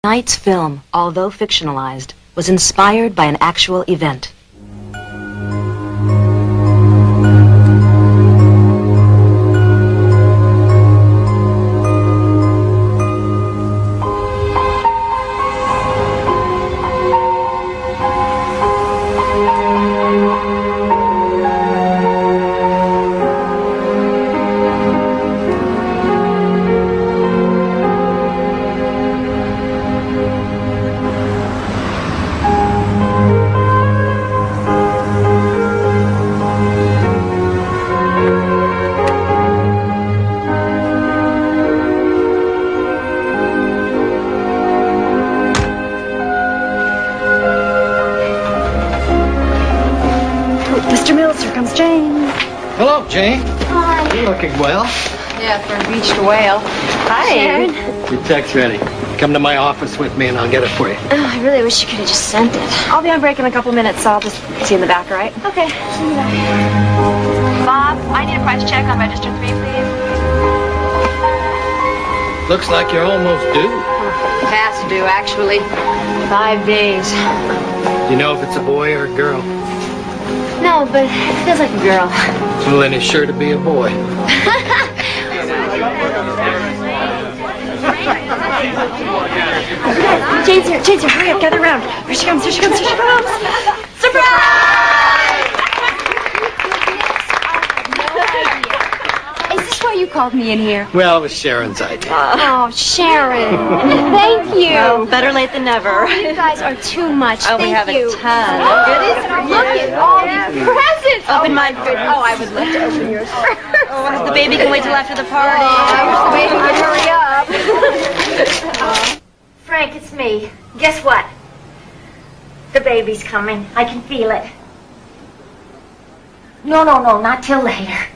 Tonight's film, although fictionalized, was inspired by an actual event. Mr. Mills, here comes Jane. Hello, Jane. Hi. You're looking well. Yeah, for a beached whale. Hi. Sharon. Your text ready. Come to my office with me and I'll get it for you. Oh, I really wish you could have just sent it. I'll be on break in a couple minutes, so I'll just see you in the back, all right? Okay. See you back. Bob, I need a price check on register 3, please. Looks like you're almost due. Past due, actually. 5 days. Do you know if it's a boy or a girl? No, but it feels like a girl. Well, then it's sure to be a boy. Jane's here, hurry up, gather around. Here she comes, here she comes, here she comes. Surprise! Is this why you called me in here? Well, it was Sharon's idea. Oh, Sharon. Thank you. Well, better late than never. You guys are too much. Oh, Thank we have you. a ton of goodies for you. Look at all these presents. Open my goodness. Oh, I would love to open yours first. Oh, the baby can wait till after the party. I wish the baby would hurry up. Frank, it's me. Guess what? The baby's coming. I can feel it. No, not till later.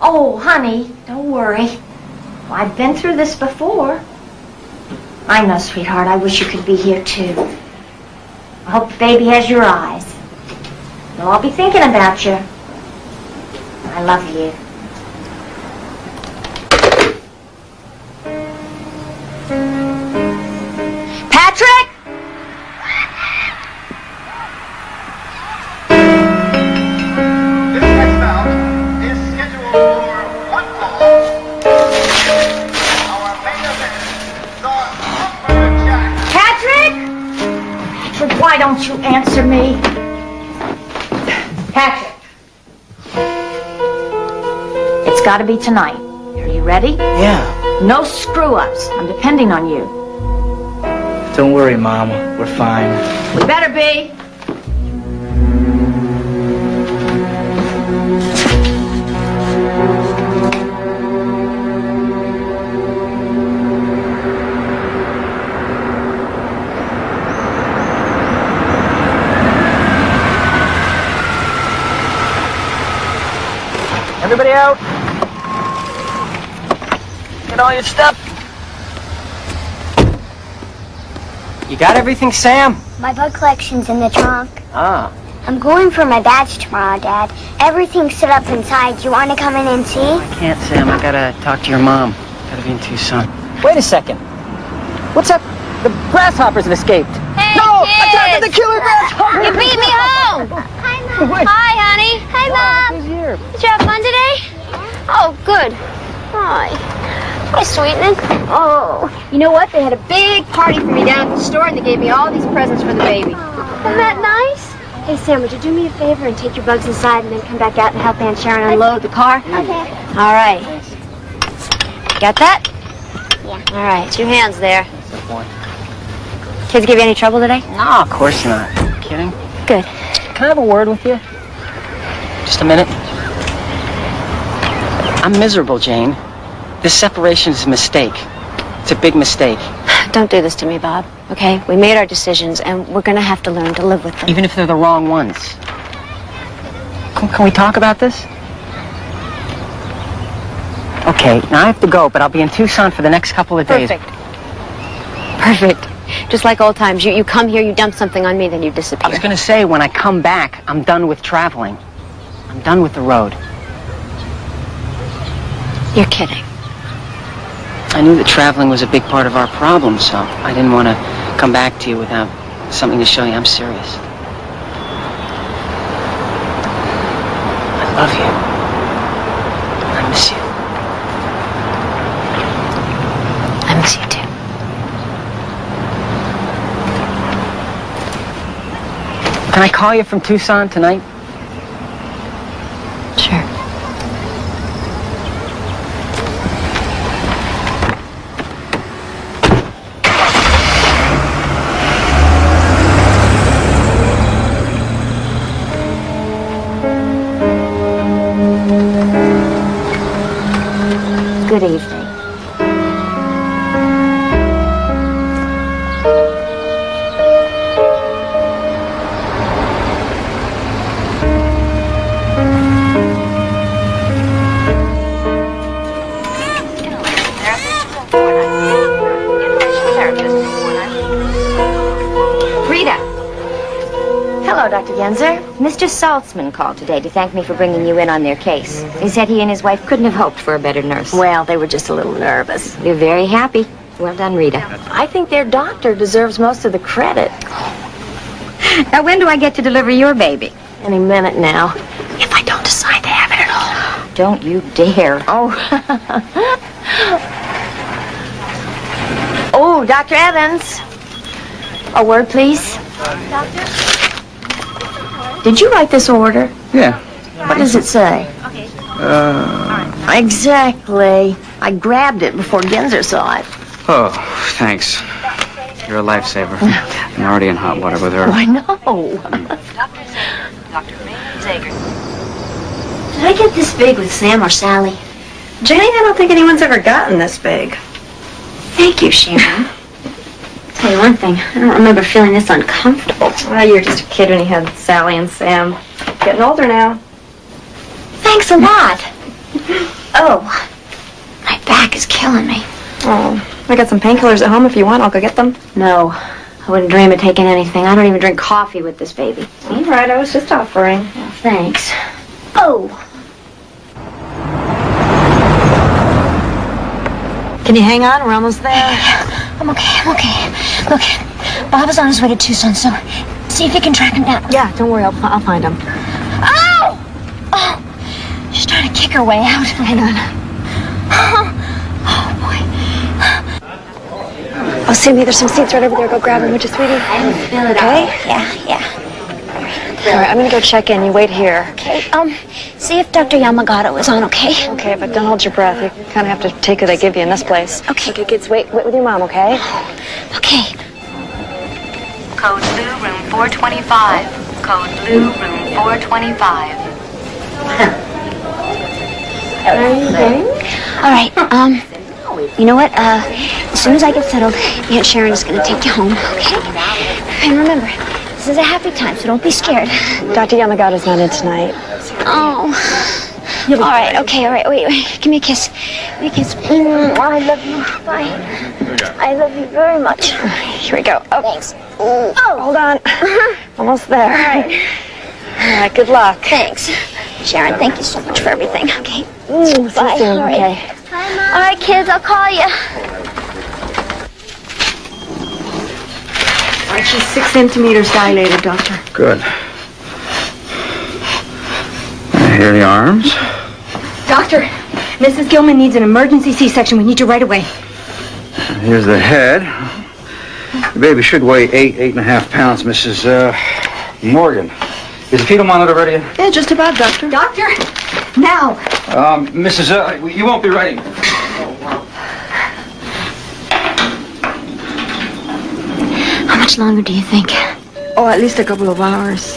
Oh, honey, don't worry. I've been through this before. I know, sweetheart. I wish you could be here, too. I hope the baby has your eyes. They'll all be thinking about you. I love you. Patrick! This westbound is scheduled for one call. Our main event, the Lumberjack. Patrick! Patrick, why don't you answer me? Patrick. It's got to be tonight. Are you ready? Yeah. No screw-ups. I'm depending on you. Don't worry, Mama. We're fine. We better be. Everybody out. Get all your stuff. You got everything, Sam? My bug collection's in the trunk. Ah. I'm going for my badge tomorrow, Dad. Everything's set up inside. You want to come in and see? I can't, Sam. I gotta talk to your mom. Gotta be in Tucson. Wait a second. What's up? The grasshoppers have escaped. Hey, No! kids! Attack the killer grasshopper! You beat me home. Hi, Mom. Wait. Hi, honey. Hi, Mom. Who's here? Did you have fun today? Oh, good. Hi. Hi, sweetening. Oh. You know what? They had a big party for me down at the store, and they gave me all these presents for the baby. Isn't that nice? Hey, Sam, would you do me a favor and take your bugs inside and then come back out and help Aunt Sharon unload the car? Okay. All right. Got that? Yeah. All right. 2 hands there. Kids give you any trouble today? No, of course not. Are you kidding? Good. Can I have a word with you? Just a minute. I'm miserable, Jane. This separation is a mistake. It's a big mistake. Don't do this to me, Bob. Okay? We made our decisions, and we're going to have to learn to live with them. Even if they're the wrong ones. Can we talk about this? Okay, now I have to go, but I'll be in Tucson for the next couple of days. Perfect. Just like old times. You come here, you dump something on me, then you disappear. I was going to say, when I come back, I'm done with traveling. I'm done with the road. You're kidding. I knew that traveling was a big part of our problem, so I didn't want to come back to you without something to show you I'm serious. I love you. I miss you. I miss you too. Can I call you from Tucson tonight? Sure. Good evening. Rita. Hello, Dr. Genzer. Mr. Saltzman called today to thank me for bringing you in on their case. He said he and his wife couldn't have hoped for a better nurse. Well, they were just a little nervous. They're very happy. Well done, Rita. I think their doctor deserves most of the credit. Now, when do I get to deliver your baby? Any minute now. If I don't decide to have it at all. Don't you dare. Oh. Oh, Dr. Evans. A word, please. Did you write this order? Yeah. What does it say? Exactly. I grabbed it before Genzer saw it. Oh, thanks. You're a lifesaver. I'm already in hot water with her. I know. Did I get this big with Sam or Sally? Jenny, I don't think anyone's ever gotten this big. Thank you, Sharon. Tell you one thing, I don't remember feeling this uncomfortable. Well, you were just a kid when you had Sally and Sam. Getting older now. Thanks a lot. Oh, my back is killing me. Oh, I got some painkillers at home if you want. I'll go get them. No, I wouldn't dream of taking anything. I don't even drink coffee with this baby. All right, I was just offering. Well, thanks. Oh. Can you hang on? We're almost there. I'm okay. Look, Bob is on his way to Tucson, so see if you can track him down. Yeah, don't worry. I'll find him. Oh! Oh! She's trying to kick her way out. Hang on. Oh, boy. Oh, Sammy, there's some seats right over there. Go grab them, would you, sweetie? Okay? Yeah. All right, I'm gonna go check in. You wait here. Okay, see if Dr. Yamagata is on, okay? Okay, but don't hold your breath. You kind of have to take what they give you in this place. Okay. Okay, kids, wait with your mom, okay? Okay. Code blue, room 425. Code blue, room 425. All right, you know what? As soon as I get settled, Aunt Sharon is going to take you home, okay? And remember, this is a happy time, so don't be scared. Dr. Yamagata's not in tonight. Oh. All right, okay, all right. Wait. Give me a kiss. Give me a kiss. I love you. Bye. I love you very much. Here we go. Oh, Thanks. oh. Hold on. Almost there. All right, good luck. Thanks. Sharon, thank you so much for everything, okay? See you Bye. soon, All right. okay? All right, kids, I'll call you. All right, she's 6 centimeters dilated, doctor. Good. Here are the arms. Doctor, Mrs. Gilman needs an emergency C-section. We need you right away. Here's the head. The baby should weigh 8.5 pounds, Mrs. Morgan. Is the fetal monitor ready? Yeah, just about, doctor. Doctor, now. Mrs. You won't be ready. How much longer do you think? Oh, at least a couple of hours.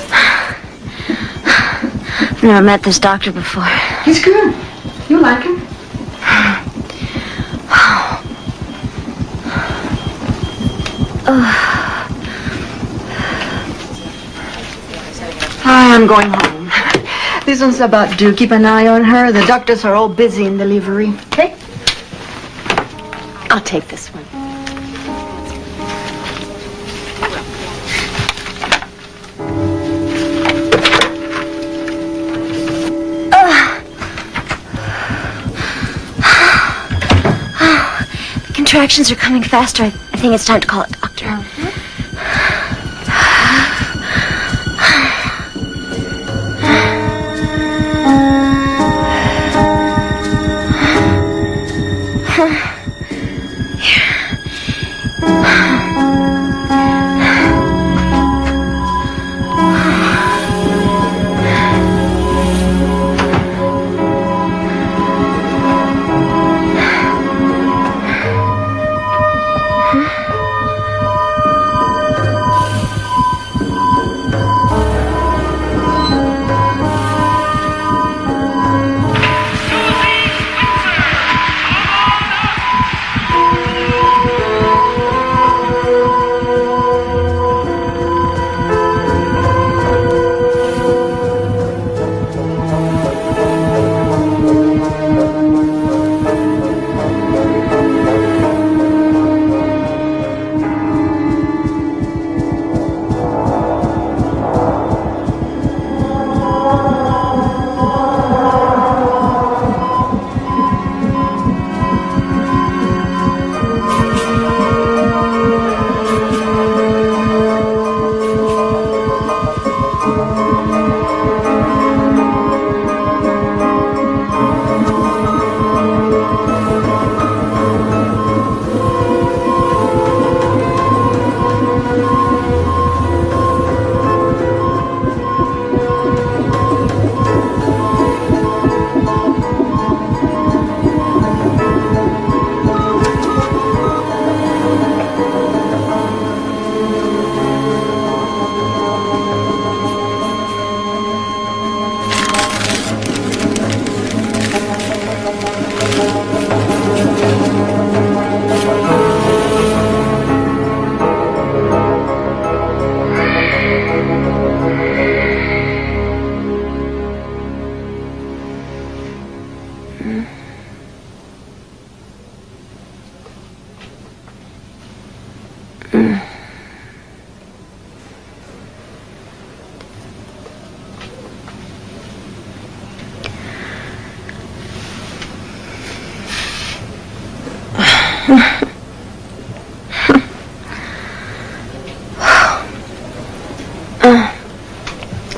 I've never met this doctor before. He's good. You like him? I'm going home. This one's about due. Keep an eye on her. The doctors are all busy in delivery. Okay? I'll take this one. contractions are coming faster. I think it's time to call a doctor.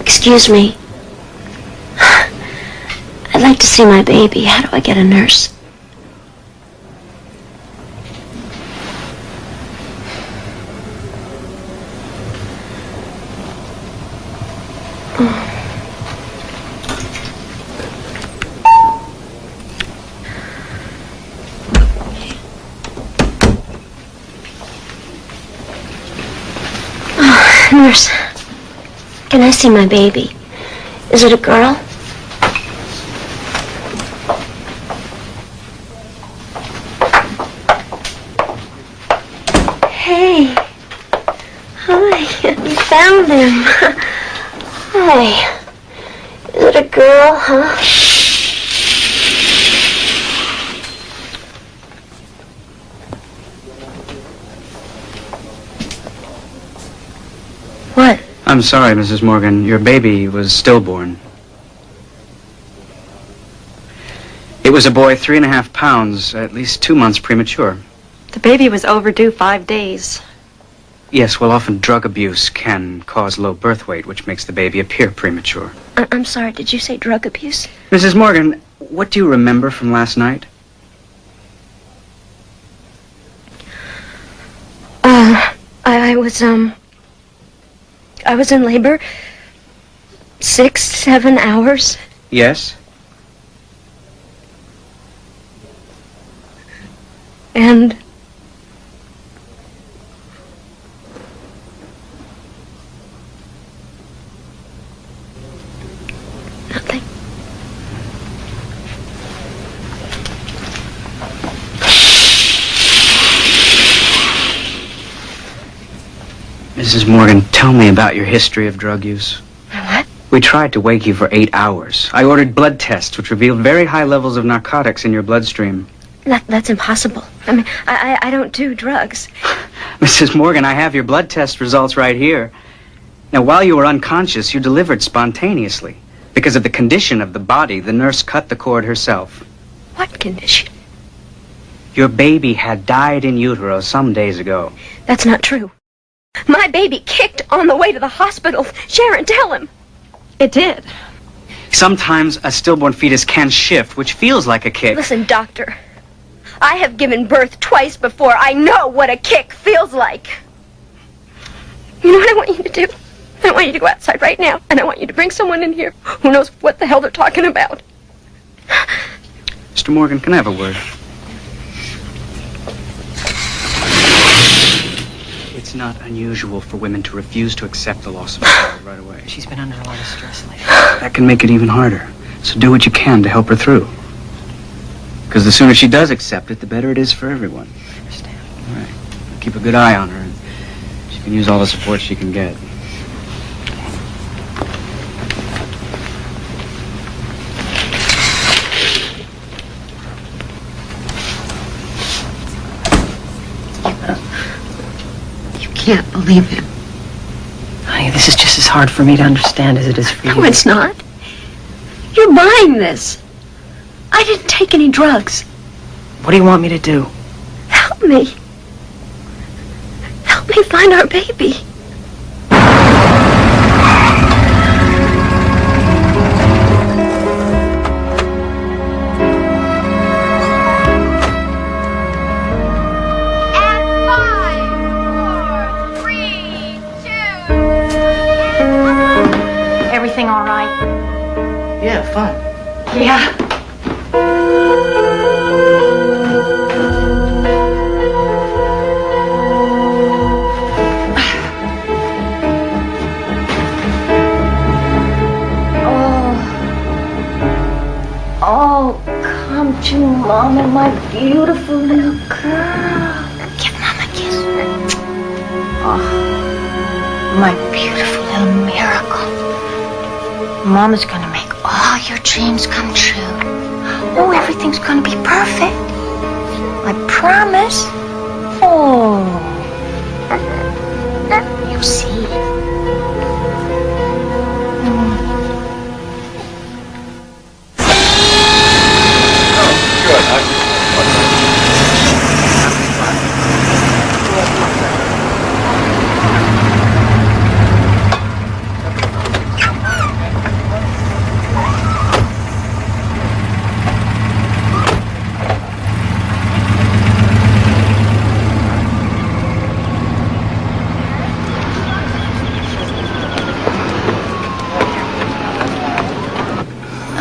Excuse me. I'd like to see my baby. How do I get a nurse? Nurse, can I see my baby? Is it a girl? Hey. Hi. You found him. Hi. Is it a girl, huh? What? I'm sorry, Mrs. Morgan. Your baby was stillborn. It was a boy 3.5 pounds, at least 2 months premature. The baby was overdue 5 days. Yes, well, often drug abuse can cause low birth weight, which makes the baby appear premature. I'm sorry, did you say drug abuse? Mrs. Morgan, what do you remember from last night? I was in labor 6, 7 hours. Yes? And nothing. Mrs. Morgan, tell me about your history of drug use. What? We tried to wake you for 8 hours. I ordered blood tests, which revealed very high levels of narcotics in your bloodstream. That's impossible. I mean, I don't do drugs. Mrs. Morgan, I have your blood test results right here. Now, while you were unconscious, you delivered spontaneously. Because of the condition of the body, the nurse cut the cord herself. What condition? Your baby had died in utero some days ago. That's not true. My baby kicked on the way to the hospital. Sharon, tell him. It did. Sometimes a stillborn fetus can shift, which feels like a kick. Listen, doctor. I have given birth twice before. I know what a kick feels like. You know what I want you to do? I want you to go outside right now, and I want you to bring someone in here who knows what the hell they're talking about. Mr. Morgan, can I have a word? It's not unusual for women to refuse to accept the loss of a child right away. She's been under a lot of stress lately. That can make it even harder. So do what you can to help her through. Because the sooner she does accept it, the better it is for everyone. I understand. All right. Keep a good eye on her. And she can use all the support she can get. Can't believe him. Honey, this is just as hard for me to understand as it is for you. No, it's not. You're buying this. I didn't take any drugs. What do you want me to do? Help me. Help me find our baby. Everything all right? Yeah, fine. Yeah. Oh, come to Mama, my beautiful little girl. Give Mama a kiss. Oh, my beautiful little miracle. Mama's gonna make all your dreams come true. Oh, everything's gonna be perfect. I promise. Oh. You see.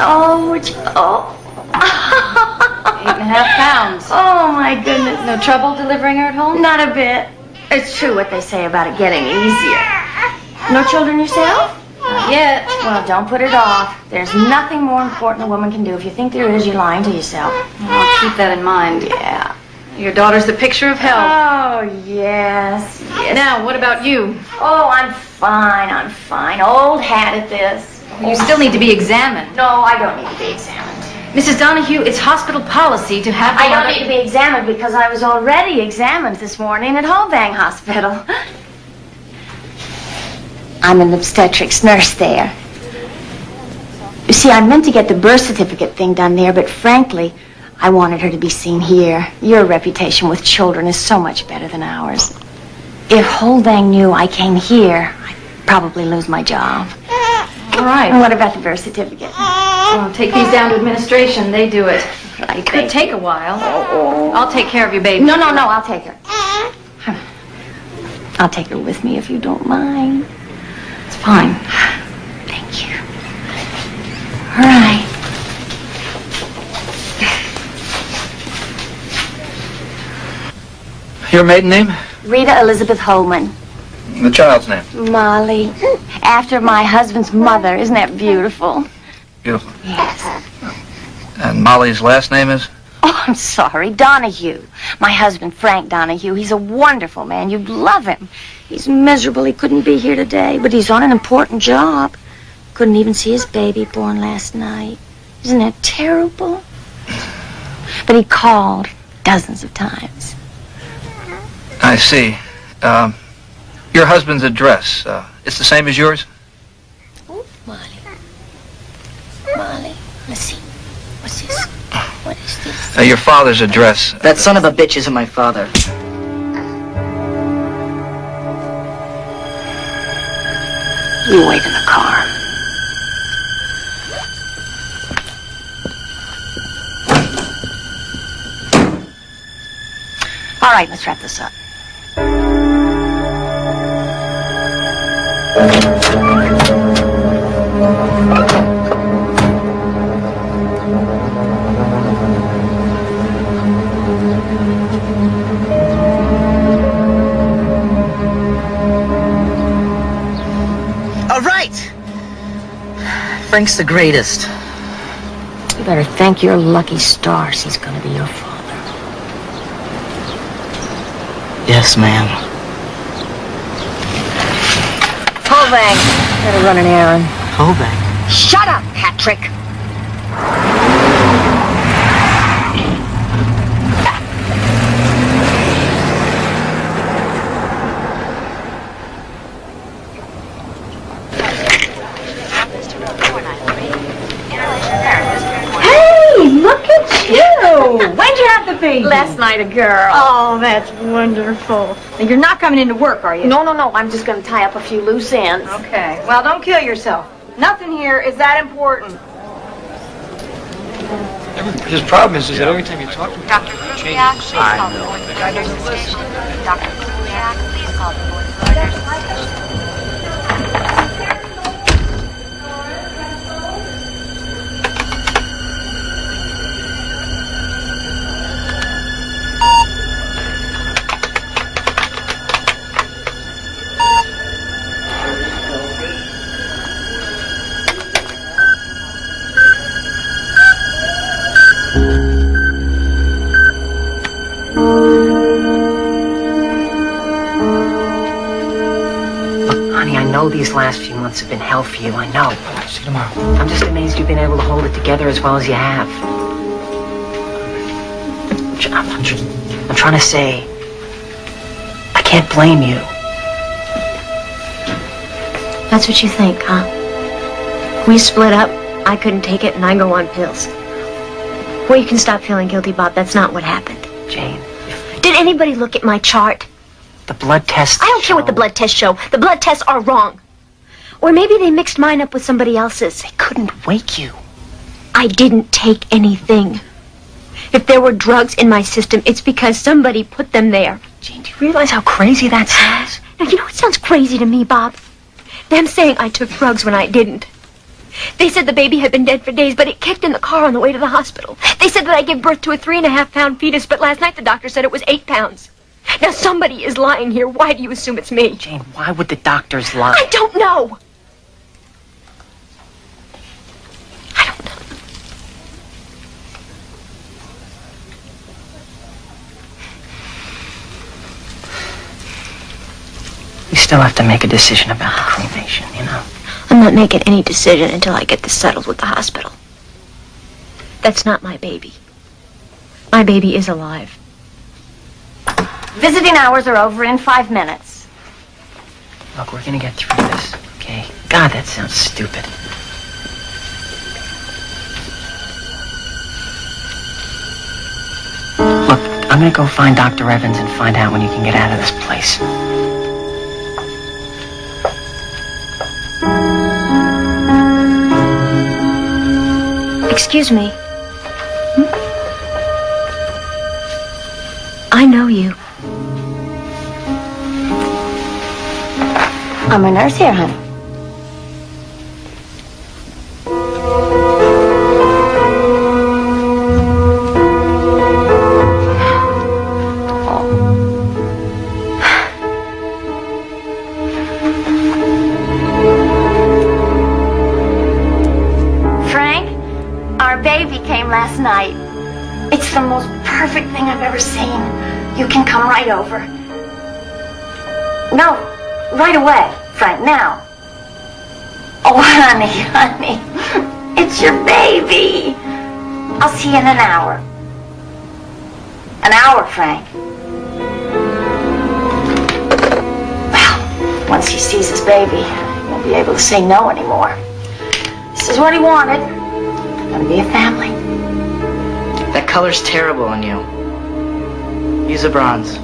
Oh, it's, oh. 8.5 pounds. Oh, my goodness. No trouble delivering her at home? Not a bit. It's true what they say about it getting easier. No children yourself? Not yet. Well, don't put it off. There's nothing more important a woman can do. If you think there is, you're lying to yourself. I'll keep that in mind. Yeah. Your daughter's the picture of health. Oh, yes, yes. Now, what about you? Oh, I'm fine, I'm fine. Old hat at this. You still need to be examined. No, I don't need to be examined. Mrs. Donahue, it's hospital policy to have... I don't need to be examined because I was already examined this morning at Holbang Hospital. I'm an obstetrics nurse there. You see, I meant to get the birth certificate thing done there, but frankly, I wanted her to be seen here. Your reputation with children is so much better than ours. If Holbang knew I came here, I'd probably lose my job. All right. And what about the birth certificate? Well, take these down to administration. They do it. Right, Could take a while. Oh. I'll take care of your baby. No, I'll take her. I'll take her with me if you don't mind. It's fine. Thank you. All right. Your maiden name? Rita Elizabeth Holman. The child's name? Molly. After my husband's mother. Isn't that beautiful? Beautiful. Yes. And Molly's last name is? Oh, I'm sorry. Donahue. My husband, Frank Donahue. He's a wonderful man. You'd love him. He's miserable. He couldn't be here today, but he's on an important job. Couldn't even see his baby born last night. Isn't that terrible? But he called dozens of times. I see. Your husband's address, it's the same as yours? Oh, Molly. Molly. Let's see. What's this? What is this? Your father's address. That son of a bitch isn't my father. You wait in the car. All right, let's wrap this up. All right. Frank's the greatest. You better thank your lucky stars he's gonna be your father. Yes, ma'am. Hovang. Better run an errand. Hovang. Shut up, Patrick. Hey, look at you. When'd you have the baby? Last night, a girl. Oh, that's wonderful. And you're not coming into work, are you? No. I'm just going to tie up a few loose ends. Okay. Well, don't kill yourself. Nothing here is that important. His problem is that every time you talk to him, Dr. Kuliak, please call the Board of Directors station. Dr. Kuliak, please call the Board of Directors station. Honey, I know these last few months have been hell for you. I know. see you tomorrow. I'm just amazed you've been able to hold it together as well as you have. I'm trying to say, I can't blame you. That's what you think, huh? We split up, I couldn't take it, and I go on pills. Well, you can stop feeling guilty, Bob. That's not what happened. Jane. Did anybody look at my chart? The blood tests I don't care what the blood tests show. The blood tests are wrong. Or maybe they mixed mine up with somebody else's. They couldn't wake you. I didn't take anything. If there were drugs in my system, it's because somebody put them there. Jane, do you realize how crazy that sounds? Now, you know what sounds crazy to me, Bob? Them saying I took drugs when I didn't. They said the baby had been dead for days, but it kicked in the car on the way to the hospital. They said that I gave birth to a 3.5-pound fetus, but last night the doctor said it was 8 pounds. Now, somebody is lying here. Why do you assume it's me? Jane, why would the doctors lie? I don't know. I don't know. You still have to make a decision about the cremation, you know? I'm not making any decision until I get this settled with the hospital. That's not my baby. My baby is alive. Visiting hours are over in 5 minutes. Look, we're gonna get through this, okay? God, that sounds stupid. Look, I'm gonna go find Dr. Evans and find out when you can get out of this place. Excuse me. I know you. I'm a nurse here, honey. Frank, our baby came last night. It's the most perfect thing I've ever seen. You can come right over. No, right away, Frank, now. Oh, honey, it's your baby. I'll see you in an hour. An hour, Frank. Well, once he sees his baby, he won't be able to say no anymore. This is what he wanted. Gonna be a family. That color's terrible on you. Use a bronze.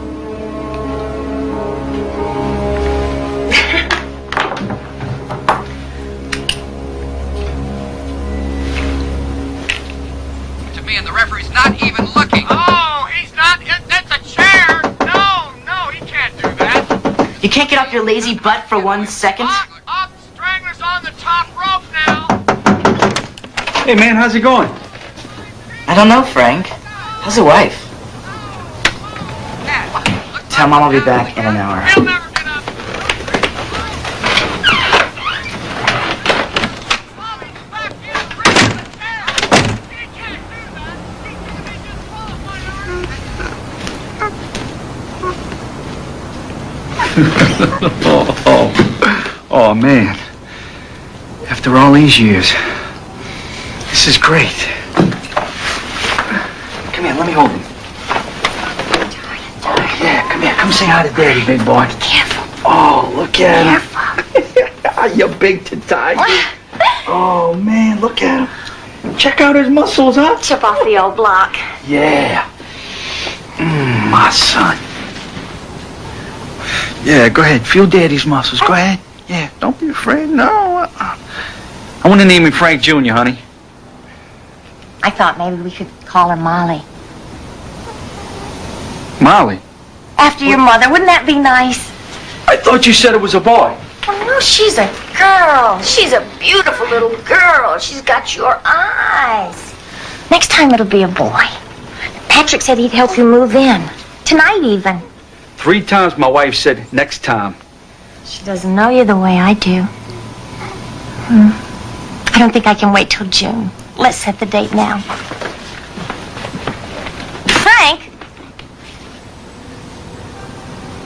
To me, and the referee's not even looking. Oh, he's not. That's a chair. No, he can't do that. You can't get off your lazy butt for 1 second? Up, Strangler's on the top rope now. Hey, man, how's it going? I don't know, Frank. How's the wife? Tell Mom I'll be back in an hour. He'll never get up. Bobby's back in the ring with the chair. He can't do that. He just Oh, man. After all these years, this is great. Come here, let me hold him. Yeah, come here. Come say hi to Daddy, big boy. Be careful. Oh, look at him. Careful. You're big to tiger. Oh, man, look at him. Check out his muscles, huh? Chip off the old block. Yeah. My son. Yeah, go ahead. Feel Daddy's muscles. Go ahead. Yeah, don't be afraid. No. I want to name him Frank Jr., honey. I thought maybe we could call her Molly. Molly? After your mother. Wouldn't that be nice? I thought you said it was a boy. Oh, no, she's a girl. She's a beautiful little girl. She's got your eyes. Next time it'll be a boy. Patrick said he'd help you move in. Tonight even. 3 times my wife said next time. She doesn't know you the way I do. I don't think I can wait till June. Let's set the date now. Frank!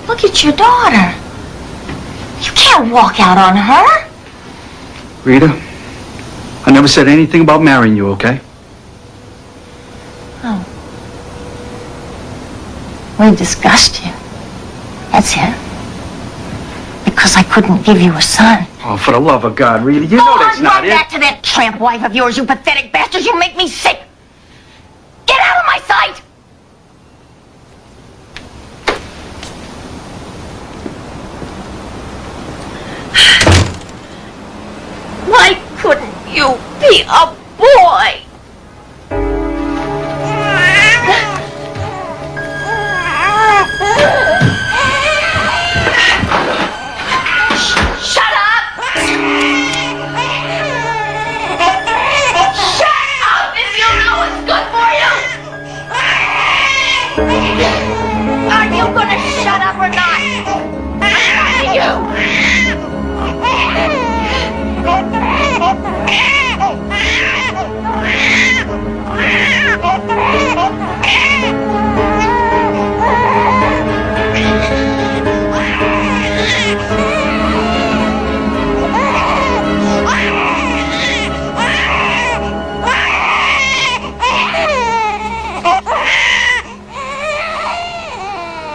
Look at your daughter. You can't walk out on her. Rita, I never said anything about marrying you, okay? Oh. We discussed you. That's it. Because I couldn't give you a son. Oh, for the love of God, Rita, you know that's not Go it. back to that tramp wife of yours, you pathetic bastards. You make me sick. Get out of my sight! Why couldn't you be a boy? Shut up! Shut up if you know what's good for you! Are you gonna shut up or not? I'm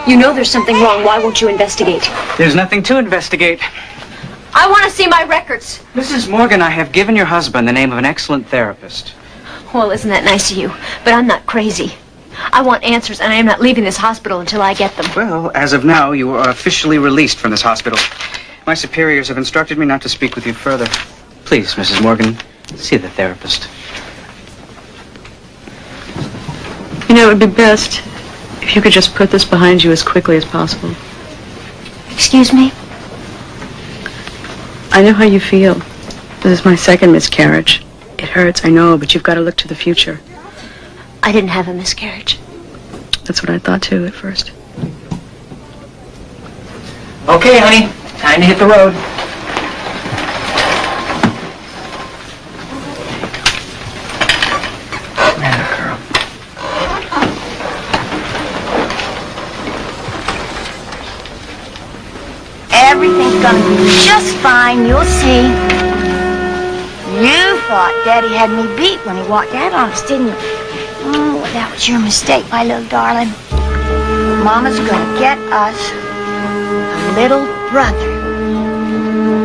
You know there's something wrong. Why won't you investigate? There's nothing to investigate. I want to see my records. Mrs. Morgan, I have given your husband the name of an excellent therapist. Well, isn't that nice of you? But I'm not crazy. I want answers, and I am not leaving this hospital until I get them. Well, as of now, you are officially released from this hospital. My superiors have instructed me not to speak with you further. Please, Mrs. Morgan, see the therapist. You know, it would be best if you could just put this behind you as quickly as possible. Excuse me? I know how you feel. This is my second miscarriage. It hurts, I know, but you've got to look to the future. I didn't have a miscarriage. That's what I thought, too, at first. Okay, honey, time to hit the road. Everything's gonna be just fine, you'll see. You thought Daddy had me beat when he walked out on us, didn't you? Oh, well, that was your mistake, my little darling. Mama's gonna get us a little brother.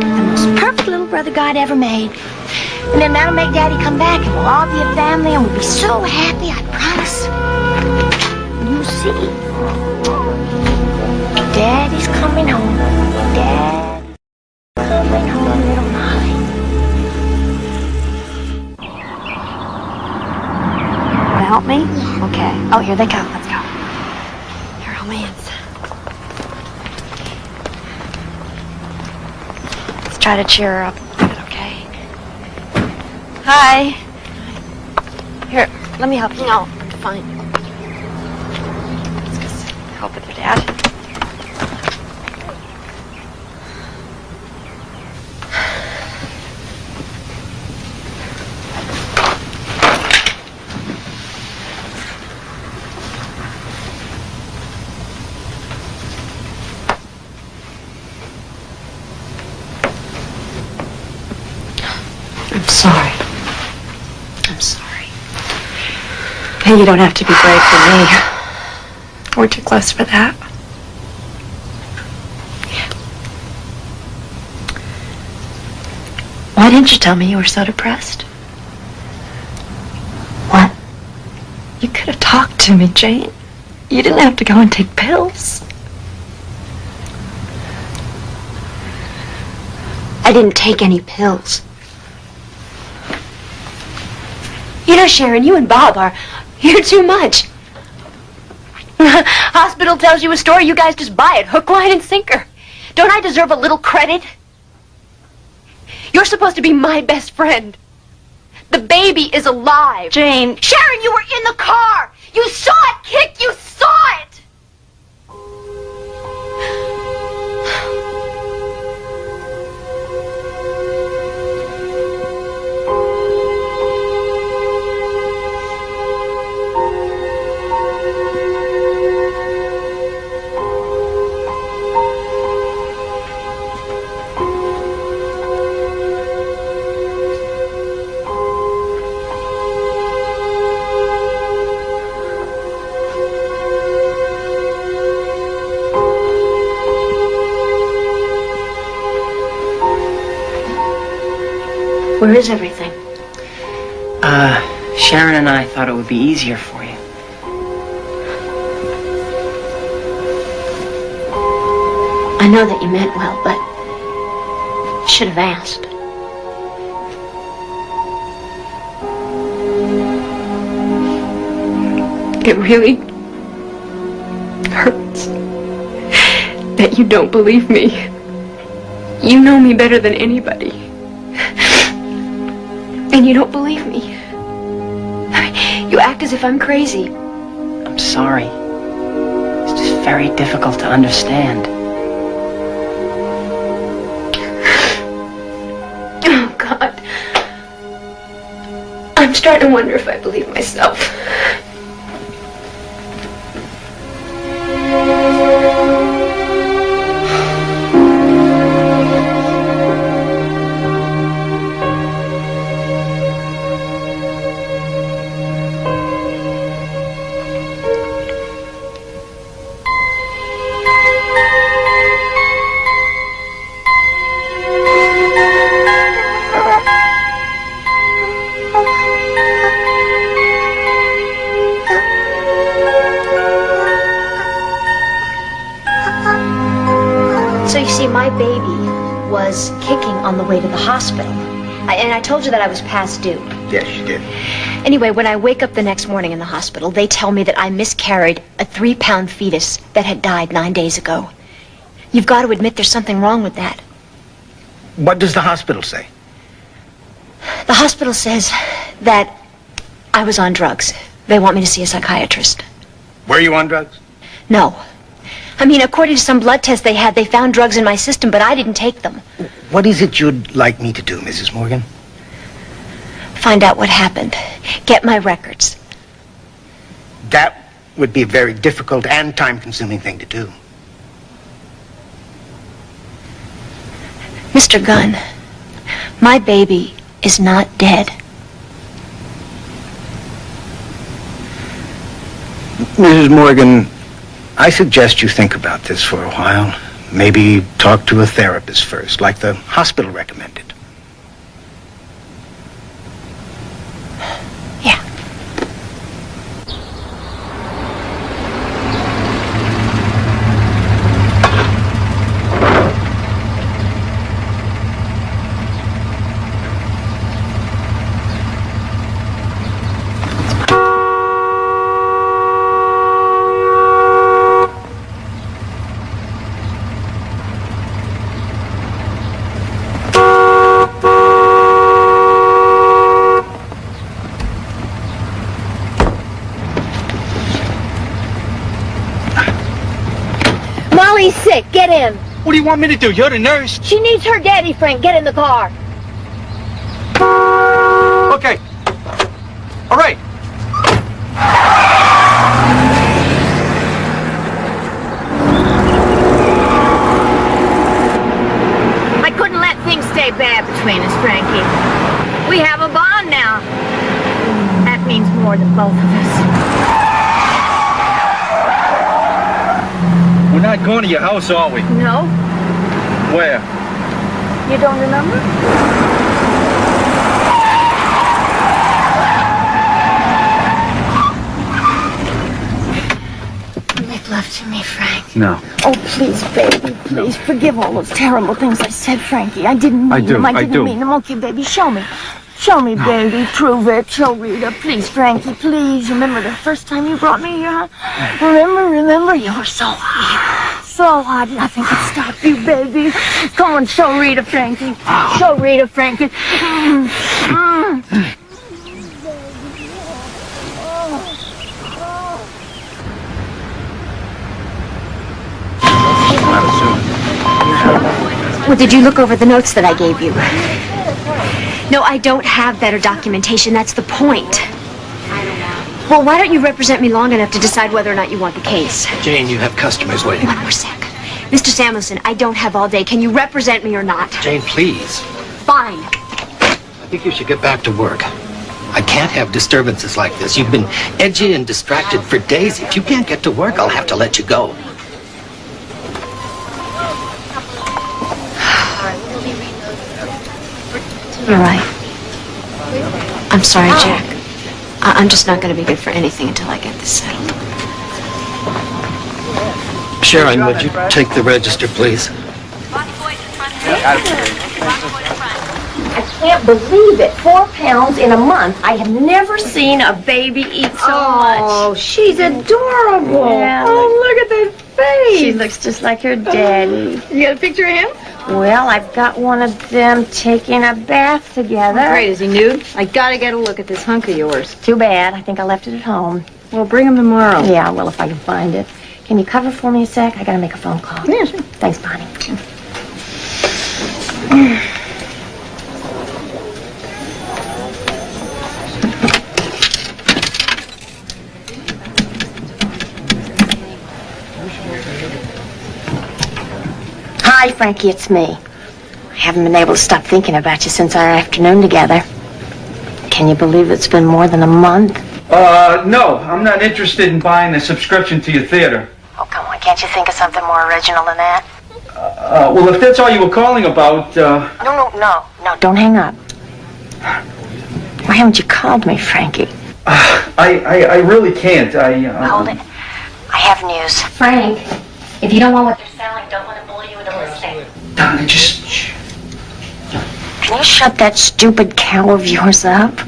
The most perfect little brother God ever made. And then that'll make Daddy come back, and we'll all be a family, and we'll be so happy, I promise. see. Daddy's coming home. Daddy's coming home, little Molly. Want to help me? Okay. Oh, here they come. Let's go. Here, hold my hands. Let's try to cheer her up a little bit, okay? Hi. Here, let me help you. No, I'm fine. Let's just help with your dad. I'm sorry. I'm sorry. Hey, you don't have to be brave for me. We're too close for that. Yeah. Why didn't you tell me you were so depressed? What? You could have talked to me, Jane. You didn't have to go and take pills. I didn't take any pills. You know, Sharon, you and Bob you're too much. Hospital tells you a story, you guys just buy it, hook, line, and sinker. Don't I deserve a little credit? You're supposed to be my best friend. The baby is alive. Jane. Sharon, you were in the car. You saw it kick. You saw it. Where is everything? Sharon and I thought it would be easier for you. I know that you meant well, but you should have asked. It really hurts that you don't believe me. You know me better than anybody. And you don't believe me. You act as if I'm crazy. I'm sorry. It's just very difficult to understand. Oh, God. I'm starting to wonder if I believe myself. So you see, my baby was kicking on the way to the hospital. And I told you that I was past due. Yes, you did. Anyway, when I wake up the next morning in the hospital, they tell me that I miscarried a 3-pound fetus that had died 9 days ago. You've got to admit there's something wrong with that. What does the hospital say? The hospital says that I was on drugs. They want me to see a psychiatrist. Were you on drugs? No. I mean, according to some blood tests they had, they found drugs in my system, but I didn't take them. What is it you'd like me to do, Mrs. Morgan? Find out what happened. Get my records. That would be a very difficult and time-consuming thing to do. Mr. Gunn, my baby is not dead. Mrs. Morgan, I suggest you think about this for a while. Maybe talk to a therapist first, like the hospital recommended. Yeah. sick. Get in. What do you want me to do? You're the nurse. She needs her daddy, Frank. Get in the car. Okay. All right. I couldn't let things stay bad between us, Frankie. We have a bond now. That means more than both of us. We're not going to your house, are we? No? Where? You don't remember? Make love to me, Frank. No. Oh, please, baby, please. Forgive all those terrible things I said, Frankie. I didn't mean them. I didn't mean them. Okay, baby, show me. Show me, baby. Prove it. Show Rita. Please, Frankie, please. Remember the first time you brought me here? Remember? You were so hot. So hot. Nothing could stop you, baby. Come on, show Rita, Frankie. Show Rita, Frankie. Well, did you look over the notes that I gave you? No, I don't have better documentation. That's the point. Well, why don't you represent me long enough to decide whether or not you want the case? Jane, you have customers waiting. One more sec. Mr. Samuelson, I don't have all day. Can you represent me or not? Jane, please. Fine. I think you should get back to work. I can't have disturbances like this. You've been edgy and distracted for days. If you can't get to work, I'll have to let you go. You're right. I'm sorry, Jack. I'm just not going to be good for anything until I get this settled. Sharon, would you take the register, please? I can't believe it. 4 pounds in a month. I have never seen a baby eat so much. Oh, she's adorable. Yeah, look at that face. She looks just like her daddy. You got a picture of him? Well, I've got one of them taking a bath together. Oh, great. Is he nude? I gotta get a look at this hunk of yours. Too bad. I think I left it at home. Well, bring him tomorrow. Yeah, well, if I can find it. Can you cover for me a sec? I gotta make a phone call. Yeah, sure. Thanks, Bonnie. Hi, Frankie, it's me. I haven't been able to stop thinking about you since our afternoon together. Can you believe it's been more than a month? No, I'm not interested in buying a subscription to your theater. Oh, come on, can't you think of something more original than that? Well, if that's all you were calling about, No, don't hang up. Why haven't you called me, Frankie? I really can't. Hold it. I have news. Frank, if you don't want what they're selling, don't let them bully you into listening. Donna, just shh. Can you shut that stupid cow of yours up?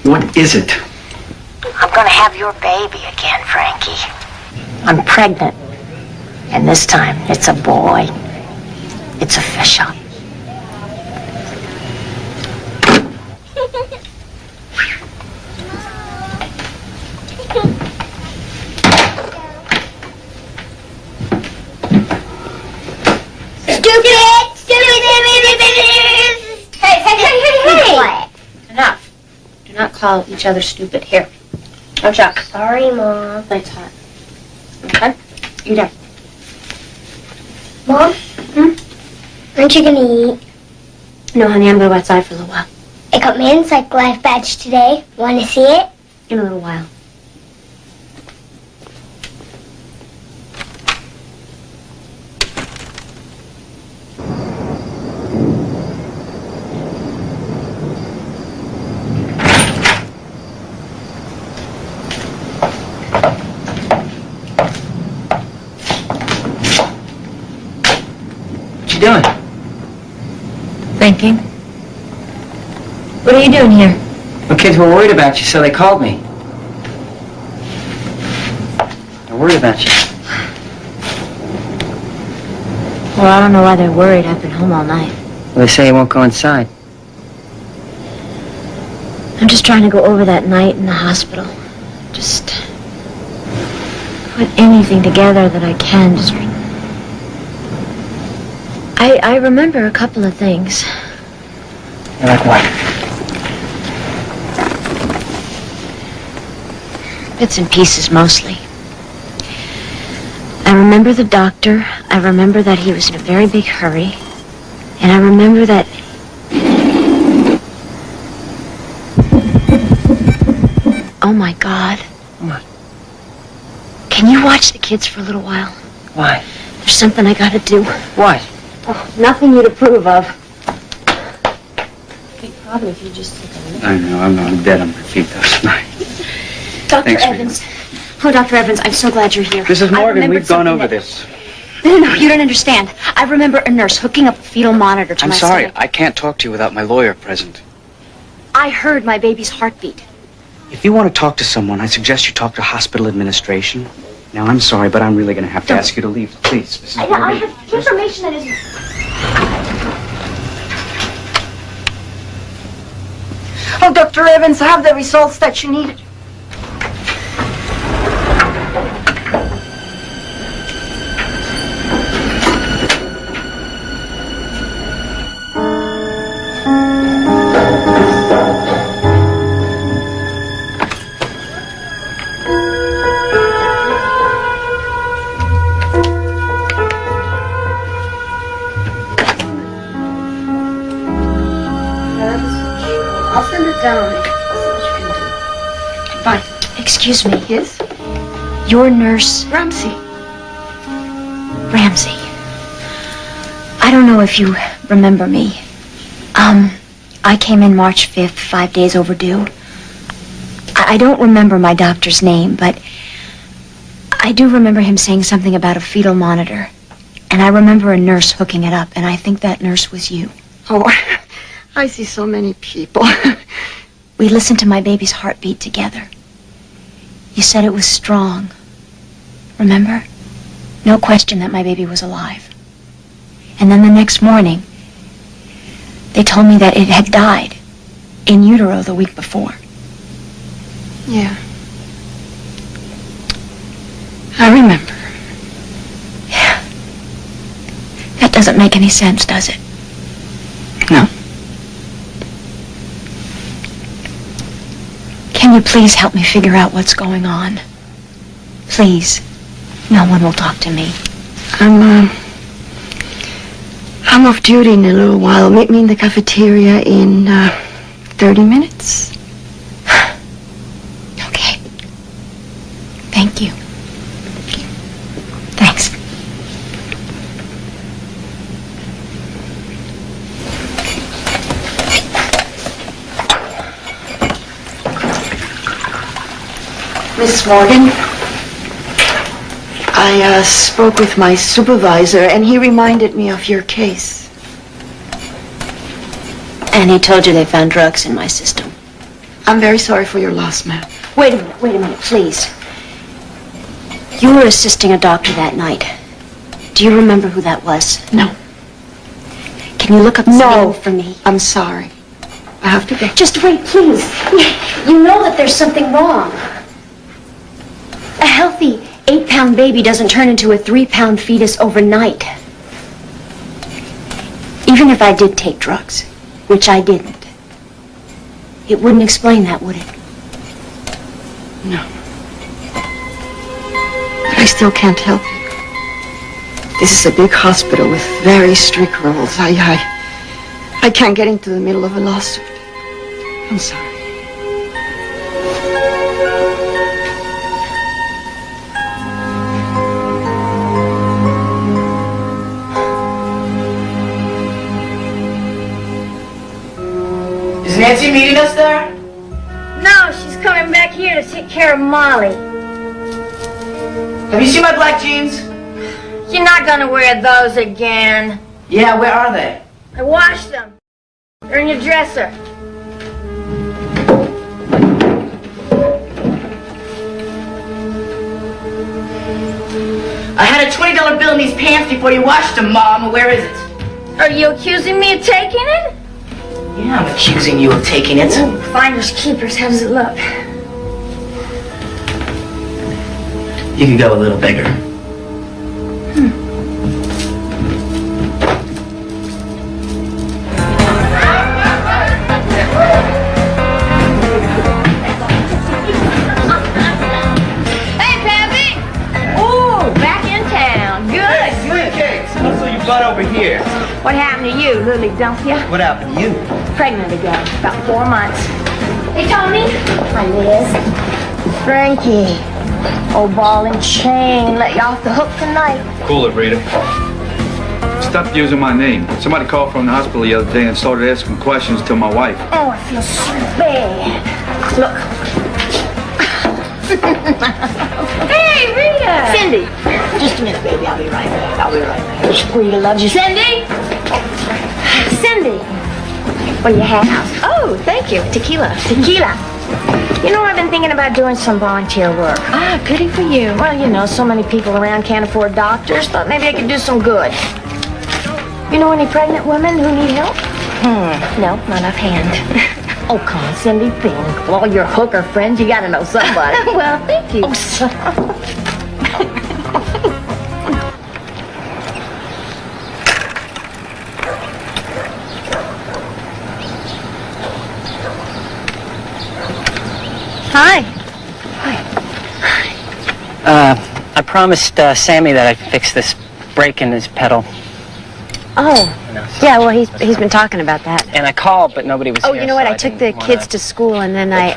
What is it? I'm gonna have your baby again, Frankie. I'm pregnant. And this time, it's a boy. It's official. What? Enough. Do not call each other stupid. Here. No shock. Sorry, Mom. Thanks, hon. Okay? You done. Mom? Aren't you gonna eat? No, honey, I'm gonna go outside for a little while. I got my Insect Life badge today. Want to see it? In a little while. What you doing? Thinking. What are you doing here? The kids were worried about you, so they called me. They're worried about you. Well, I don't know why they're worried. I've been home all night. Well, they say you won't go inside. I'm just trying to go over that night in the hospital. Just put anything together that I can. Just I remember a couple of things. Like what? Bits and pieces, mostly. I remember the doctor. I remember that he was in a very big hurry. And I remember that... Oh, my God. What? Can you watch the kids for a little while? Why? There's something I gotta do. What? Oh, nothing you'd approve of. Probably if you just take a look. I know, I'm dead on my feet last night. Dr. Thanks, Evans. Oh, Dr. Evans, I'm so glad you're here. Mrs. I Morgan, remembered we've gone something over that- this. No, you don't understand. I remember a nurse hooking up a fetal monitor to I'm my sorry, stomach. I can't talk to you without my lawyer present. I heard my baby's heartbeat. If you want to talk to someone, I suggest you talk to hospital administration. Now, I'm sorry, but I'm really going to have to ask you to leave. Please, Mrs. I Morgan. have information that isn't... Oh, Dr. Evans, I have the results that you needed. I'll send it down. I'll see what you can do. Fine. Excuse me. Yes? Your nurse... Ramsey. Ramsey. I don't know if you remember me. I came in March 5th, 5 days overdue. I don't remember my doctor's name, but I do remember him saying something about a fetal monitor. And I remember a nurse hooking it up, and I think that nurse was you. Oh, I see so many people. We listened to my baby's heartbeat together. You said it was strong. Remember? No question that my baby was alive. And then the next morning, they told me that it had died in utero the week before. Yeah. I remember. Yeah. That doesn't make any sense, does it? No. Can you please help me figure out what's going on? Please. No one will talk to me. I'm off duty in a little while. Meet me in the cafeteria in 30 minutes. Okay. Thank you. Thanks. Miss Morgan, I spoke with my supervisor, and he reminded me of your case. And he told you they found drugs in my system. I'm very sorry for your loss, ma'am. Wait a minute, please. You were assisting a doctor that night. Do you remember who that was? No. Can you look up his name for me? I'm sorry. I have to go. Just wait, please. You know that there's something wrong. A healthy 8-pound baby doesn't turn into a 3-pound fetus overnight. Even if I did take drugs, which I didn't, it wouldn't explain that, would it? No. But I still can't help you. This is a big hospital with very strict rules. I can't get into the middle of a lawsuit. I'm sorry. Is Nancy meeting us there? No, she's coming back here to take care of Molly. Have you seen my black jeans? You're not gonna wear those again. Yeah, where are they? I washed them. They're in your dresser. I had a $20 bill in these pants before you washed them, Mom. Where is it? Are you accusing me of taking it? Yeah, I'm accusing you of taking it. Ooh, finders keepers. How does it look? You could go a little bigger. happened to you, Lily, don't you? What happened to you? Pregnant again, about 4 months. Hey, Tony. Hi, Liz. Frankie. Old ball and chain let you off the hook tonight. Cool it, Rita. Stop using my name. Somebody called from the hospital the other day and started asking questions to my wife. Oh, I feel so bad. Look. Hey, Rita. Cindy. Just a minute, baby. I'll be right back. I'll be right back. Rita loves you. Cindy. Cindy. What do you have? Oh, thank you. Tequila. Tequila. You know, I've been thinking about doing some volunteer work. Ah, goody for you. Well, you know, so many people around can't afford doctors. Thought maybe I could do some good. You know any pregnant women who need help? No, not offhand. Oh, come on, Cindy, think. With all your hooker friends, you gotta know somebody. Well, thank you. Oh, so... Hi. I promised Sammy that I'd fix this break in his pedal. Oh, yeah, well, he's been talking about that. And I called, but nobody was Oh, here. you know what? so I took the kids to school, and then I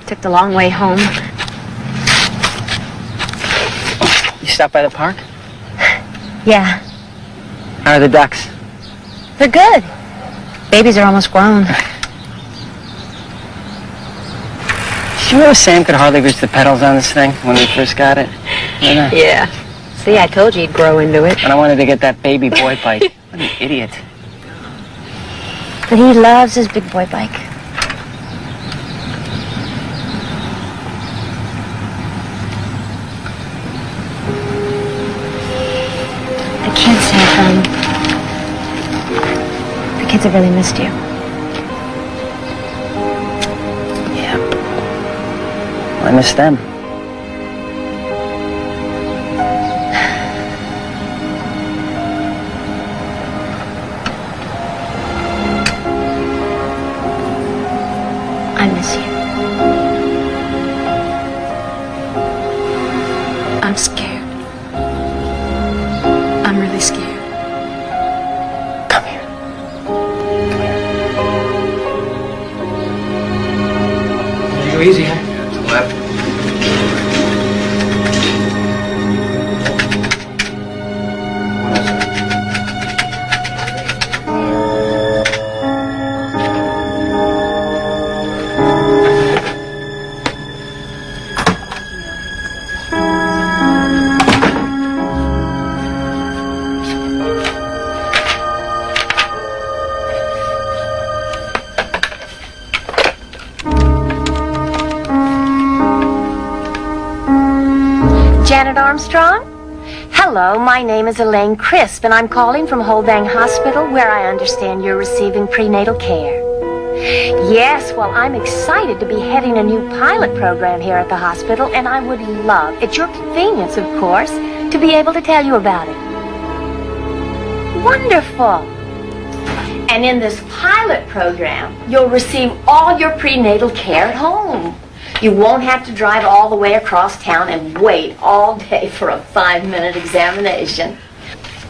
took the long way home. You stopped by the park? Yeah, How are the ducks? they're good. Babies are almost grown. Did you know Sam could hardly reach the pedals on this thing when we first got it? Yeah. See, I told you he'd grow into it. And I wanted to get that baby boy bike. What an idiot. But he loves his big boy bike. The kids have really missed you. Yeah. Well, I miss them. I miss you. I'm scared. I'm really scared. Come here. You go easy, huh? To the left. Janet Armstrong? Hello, my name is Elaine Crisp, and I'm calling from Holdang Hospital, where I understand you're receiving prenatal care. Yes, well, I'm excited to be heading a new pilot program here at the hospital, and I would love, at your convenience, of course, to be able to tell you about it. Wonderful. And in this pilot program, you'll receive all your prenatal care at home. You won't have to drive all the way across town and wait all day for a 5-minute examination.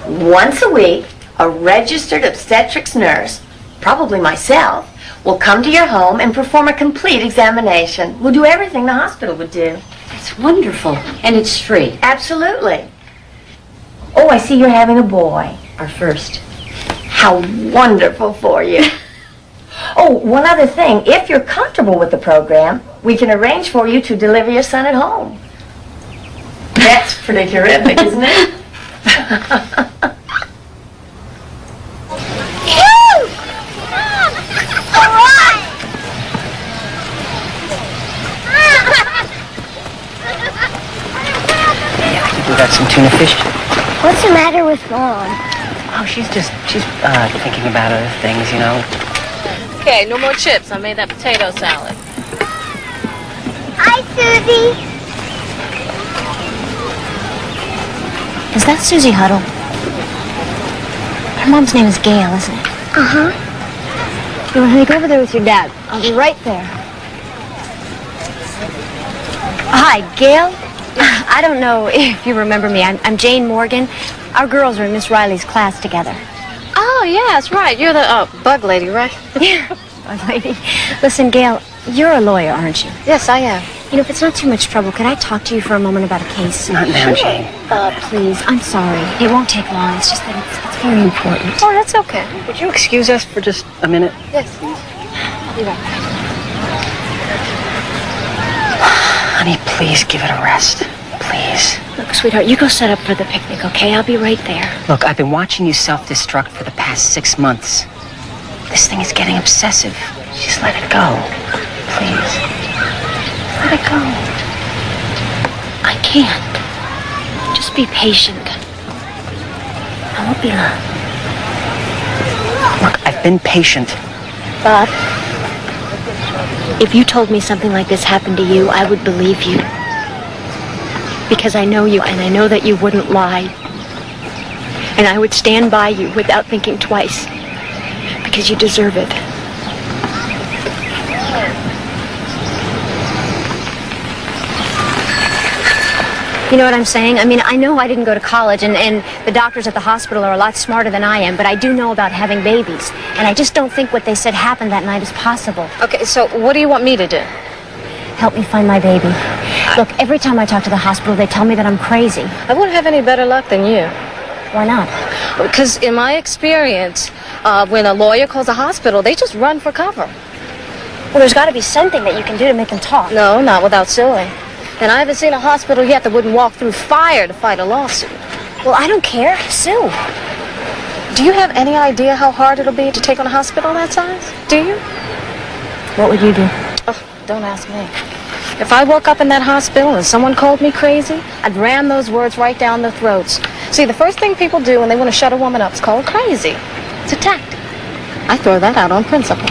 Once a week, a registered obstetrics nurse, probably myself, will come to your home and perform a complete examination. We'll do everything the hospital would do. It's wonderful. And it's free. Absolutely. Oh, I see you're having a boy. Our first. How wonderful for you. Oh, one other thing. If you're comfortable with the program, we can arrange for you to deliver your son at home. That's pretty terrific, isn't it? We got some tuna fish. What's the matter with Mom? Oh, she's thinking about other things, you know. Okay, no more chips. I made that potato salad. Hi, Susie. Is that Susie Huddle? Her mom's name is Gail, isn't it? Uh-huh. You want to go over there with your dad? I'll be right there. Hi, Gail. I don't know if you remember me. I'm Jane Morgan. Our girls are in Miss Riley's class together. Oh, yeah, that's right. You're the bug lady, right? Yeah, bug lady. Listen, Gail, you're a lawyer, aren't you? Yes, I am. You know, if it's not too much trouble, could I talk to you for a moment about a case? Not now, Jane. Please, I'm sorry. It won't take long. It's just that it's very important. Oh, that's okay. Would you excuse us for just a minute? Yes. I'll be right back. Honey, please give it a rest. Please. Look, sweetheart, you go set up for the picnic, okay? I'll be right there. Look, I've been watching you self-destruct for the past 6 months. This thing is getting obsessive. Just let it go. Please. Let it go. I can't. Just be patient. I won't be long. Look, I've been patient. Bob, if you told me something like this happened to you, I would believe you. Because I know you, and I know that you wouldn't lie. And I would stand by you without thinking twice. Because you deserve it. You know what I'm saying? I mean, I know I didn't go to college, and the doctors at the hospital are a lot smarter than I am, but I do know about having babies. And I just don't think what they said happened that night is possible. Okay, so what do you want me to do? Help me find my baby. Look, every time I talk to the hospital, they tell me that I'm crazy. I wouldn't have any better luck than you. Why not? Because in my experience, when a lawyer calls a hospital, they just run for cover. Well, there's got to be something that you can do to make them talk. No, not without suing. And I haven't seen a hospital yet that wouldn't walk through fire to fight a lawsuit. Well, I don't care. Sue. Do you have any idea how hard it'll be to take on a hospital that size? Do you? What would you do? Oh, don't ask me. If I woke up in that hospital and someone called me crazy, I'd ram those words right down their throats. See, the first thing people do when they want to shut a woman up is call her crazy. It's a tactic. I throw that out on principle.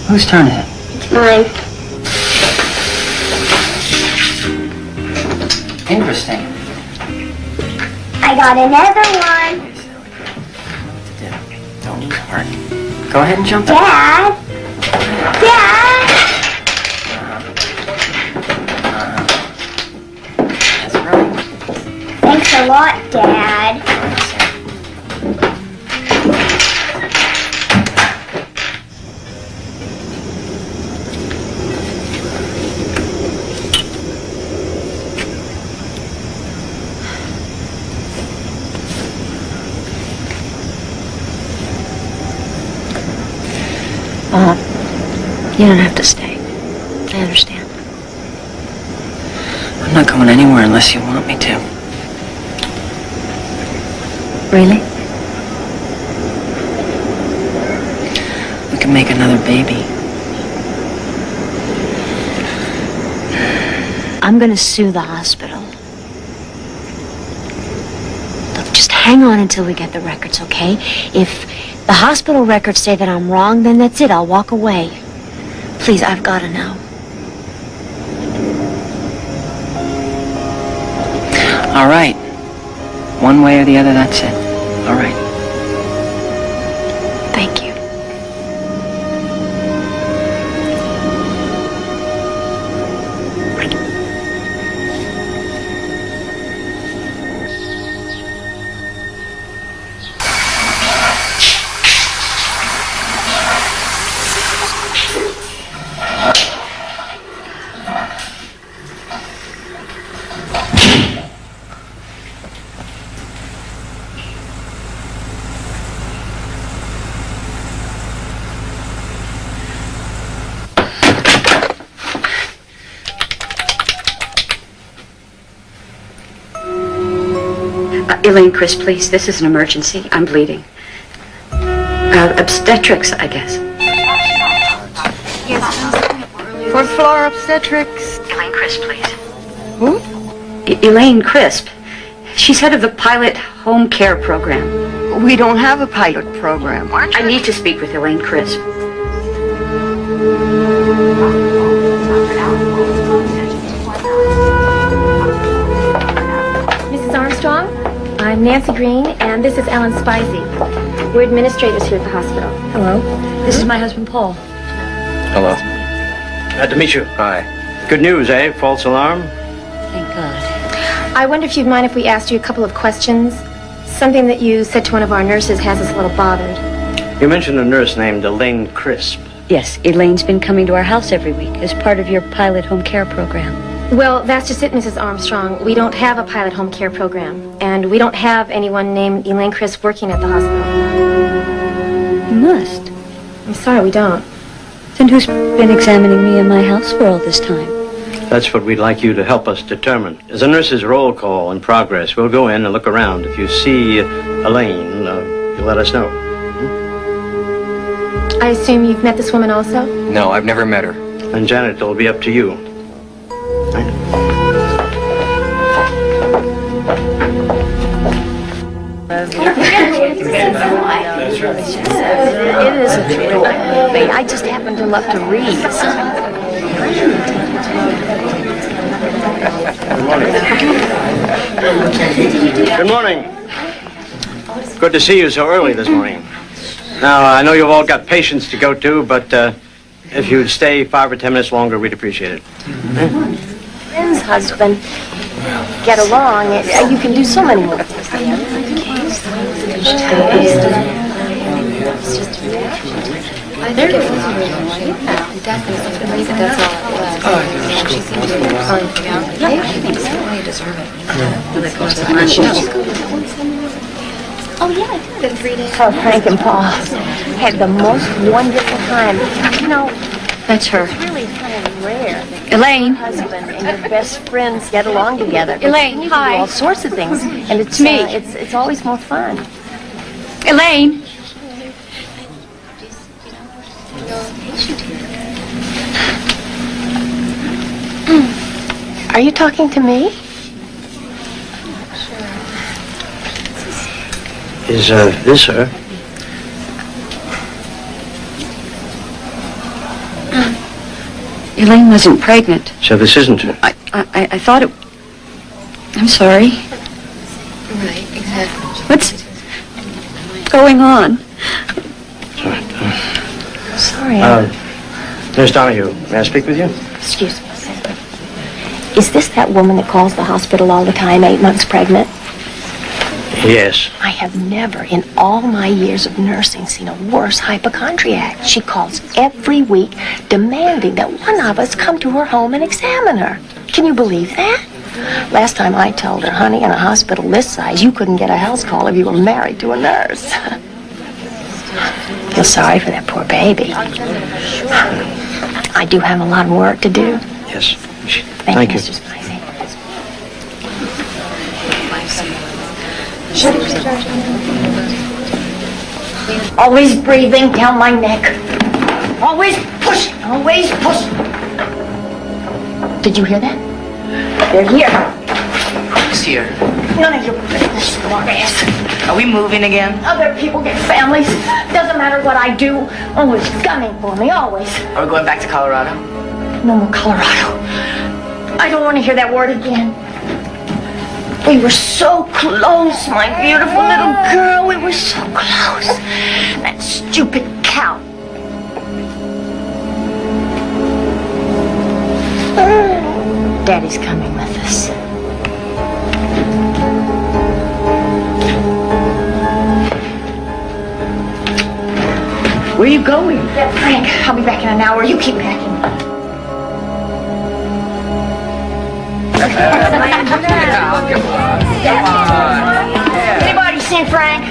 Whose turn is it? It's mine. Interesting. I got another one. Don't lose heart. Go ahead and jump Dad. Dad. That's right. Thanks a lot, Dad. Bob, you don't have to stay. I understand. I'm not going anywhere unless you want me to. Really? We can make another baby. I'm gonna sue the hospital. Look, just hang on until we get the records, okay? If the hospital records say that I'm wrong, then that's it. I'll walk away. Please, I've got to know. All right. One way or the other, that's it. All right. Thank you. Elaine, Chris, please. This is an emergency. I'm bleeding. Obstetrics, I guess. Fourth floor obstetrics. Elaine Crisp, please. Who? Elaine Crisp. She's head of the pilot home care program. We don't have a pilot program. I need to speak with Elaine Crisp. Mrs. Armstrong, I'm Nancy Green, and this is Ellen Spicy. We're administrators here at the hospital. Hello. This is my husband, Paul. Hello. Glad to meet you. Hi. Good news, eh? False alarm? Thank God. I wonder if you'd mind if we asked you a couple of questions. Something that you said to one of our nurses has us a little bothered. You mentioned a nurse named Elaine Crisp. Yes, Elaine's been coming to our house every week as part of your pilot home care program. Well, that's just it, Mrs. Armstrong. We don't have a pilot home care program, and we don't have anyone named Elaine Crisp working at the hospital. You must. I'm sorry, we don't. Then who's been examining me in my house for all this time? That's what we'd like you to help us determine. As a nurse's roll call in progress, we'll go in and look around. If you see Elaine, you'll let us know. I assume you've met this woman also? No, I've never met her. And Janet, it'll be up to you. It is a treat. I just happen to love to read. Good morning. Good to see you so early this morning. Now, I know you've all got patients to go to, but if you'd stay 5 or 10 minutes longer, we'd appreciate it. Friend's husband. Get along. You can do so many more things. Oh, yeah, I did. Been 3 days. Oh, Frank and Paul had the most wonderful time. You know, That's her. it's really kind of rare. Elaine. Your husband and your best friends get along together. Elaine, You hi. do all sorts of things, and it's me. It's always more fun. Elaine. Are you talking to me? Is this her? Elaine wasn't pregnant. So this isn't her? I thought it... I'm sorry. Right, exactly. What's going on? Sorry. Nurse Donahue, may I speak with you? Excuse me. Is this that woman that calls the hospital all the time, 8 months pregnant? Yes. I have never in all my years of nursing seen a worse hypochondriac. She calls every week demanding that one of us come to her home and examine her. Can you believe that? Last time I told her, honey, in a hospital this size, you couldn't get a house call if you were married to a nurse. Feel sorry for that poor baby. I do have a lot of work to do. Yes. Thank you, you. Mr. Spicy. Always breathing down my neck. Always pushing, always pushing. Did you hear that? They're here. Who's here? None of your business, smartass. Are we moving again? Other people get families. Doesn't matter what I do. Always gunning for me, always. Are we going back to Colorado? No more Colorado. I don't want to hear that word again. We were so close, my beautiful little girl. We were so close. That stupid cow. Daddy's coming with us. Where are you going? Yeah, Frank, I'll be back in an hour. You keep packing. Anybody seen Frank?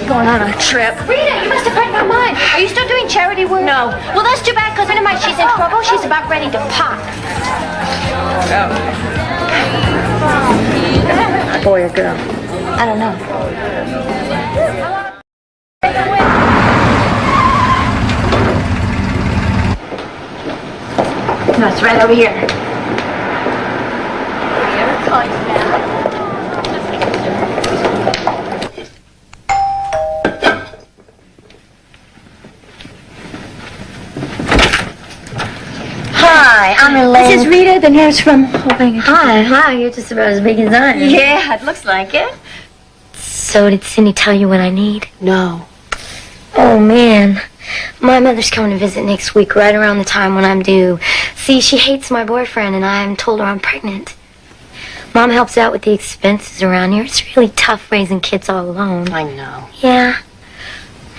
Going on a trip. Rita, you must have read my mind. Are you still doing charity work? No. Well, that's too bad, because one of my, she's in trouble. She's about ready to pop. Boy or girl? I don't know. No, it's right over here. Hi, I'm Elaine. This is Rita, the nurse from Hoping. Hi, you're just about as big as I am. Yeah, it looks like it. So did Cindy tell you what I need? No. Oh, man. My mother's coming to visit next week, right around the time when I'm due. See, she hates my boyfriend, and I haven't told her I'm pregnant. Mom helps out with the expenses around here. It's really tough raising kids all alone. I know. Yeah.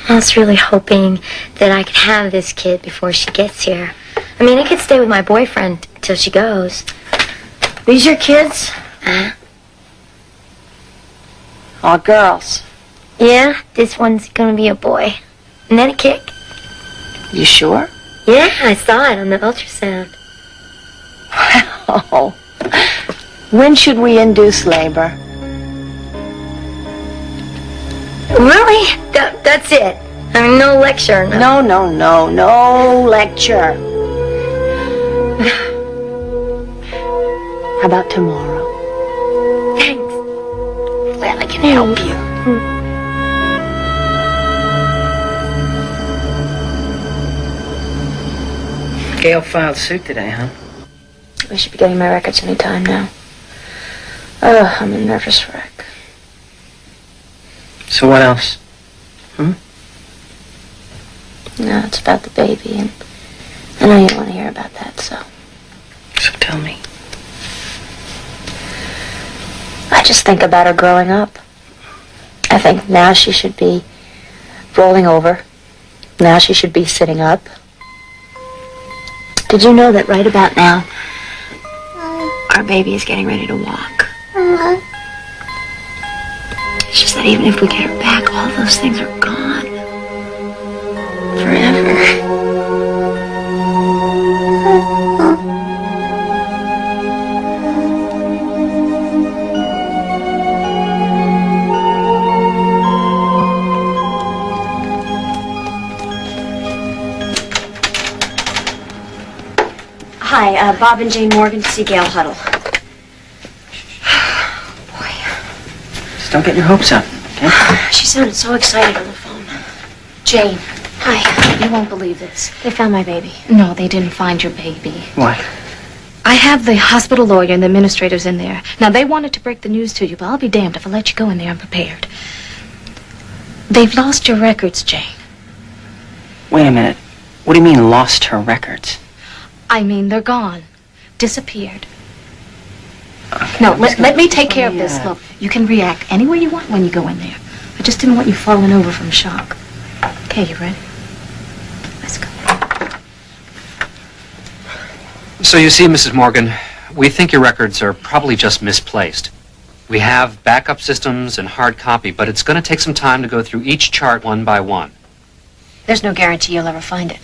I was really hoping that I could have this kid before she gets here. I mean, I could stay with my boyfriend till she goes. These your kids? All girls. Yeah, this one's gonna be a boy. Isn't that a kick? You sure? Yeah, I saw it on the ultrasound. Oh. When should we induce labor? Really? That's it? I mean, no lecture? No lecture. How about tomorrow? Thanks. Well, I can help you. Gail filed suit today, huh? I should be getting my records any time now. Oh, I'm a nervous wreck. So what else? No, it's about the baby, and I know you don't want to hear about that, so. So tell me. I just think about her growing up. I think now she should be rolling over. Now she should be sitting up. Did you know that right about now, our baby is getting ready to walk? It's just that even if we get her back, all those things are gone. Forever. Hi, Bob and Jane Morgan to see Gail Huddle. Just don't get your hopes up, okay? She sounded so excited on the phone. Jane. Hi. You won't believe this. They found my baby. No, they didn't find your baby. What? I have the hospital lawyer and the administrators in there. Now, they wanted to break the news to you, but I'll be damned if I let you go in there unprepared. They've lost your records, Jane. Wait a minute. What do you mean, lost her records? I mean, they're gone. Disappeared. Okay, no, let me take care of this. Look, you can react any way you want when you go in there. I just didn't want you falling over from shock. Okay, you ready? Let's go. So you see, Mrs. Morgan, we think your records are probably just misplaced. We have backup systems and hard copy, but it's going to take some time to go through each chart one by one. There's no guarantee you'll ever find it.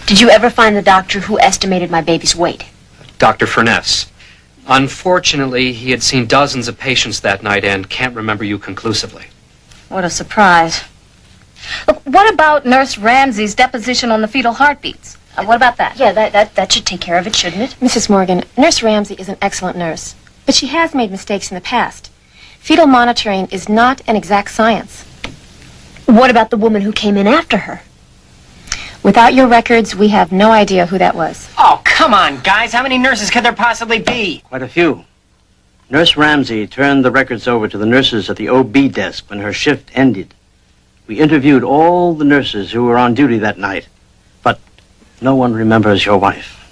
Did you ever find the doctor who estimated my baby's weight? Dr. Furness. Unfortunately, he had seen dozens of patients that night and can't remember you conclusively. What a surprise. Look, what about Nurse Ramsey's deposition on the fetal heartbeats? What about that? Yeah, that should take care of it, shouldn't it? Mrs. Morgan, Nurse Ramsey is an excellent nurse, but she has made mistakes in the past. Fetal monitoring is not an exact science. What about the woman who came in after her? Without your records, we have no idea who that was. Oh, come on, guys. How many nurses could there possibly be? Quite a few. Nurse Ramsey turned the records over to the nurses at the OB desk when her shift ended. We interviewed all the nurses who were on duty that night, but no one remembers your wife.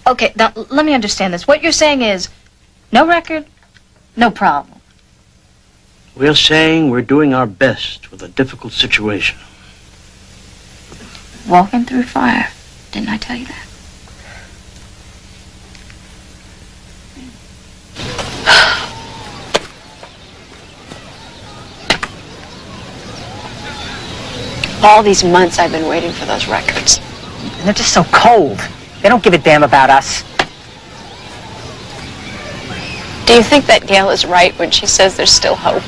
Okay, now let me understand this. What you're saying is no record, no problem. We're saying we're doing our best with a difficult situation. Walking through fire. Didn't I tell you that? All these months I've been waiting for those records. And they're just so cold. They don't give a damn about us. Do you think that Gail is right when she says there's still hope?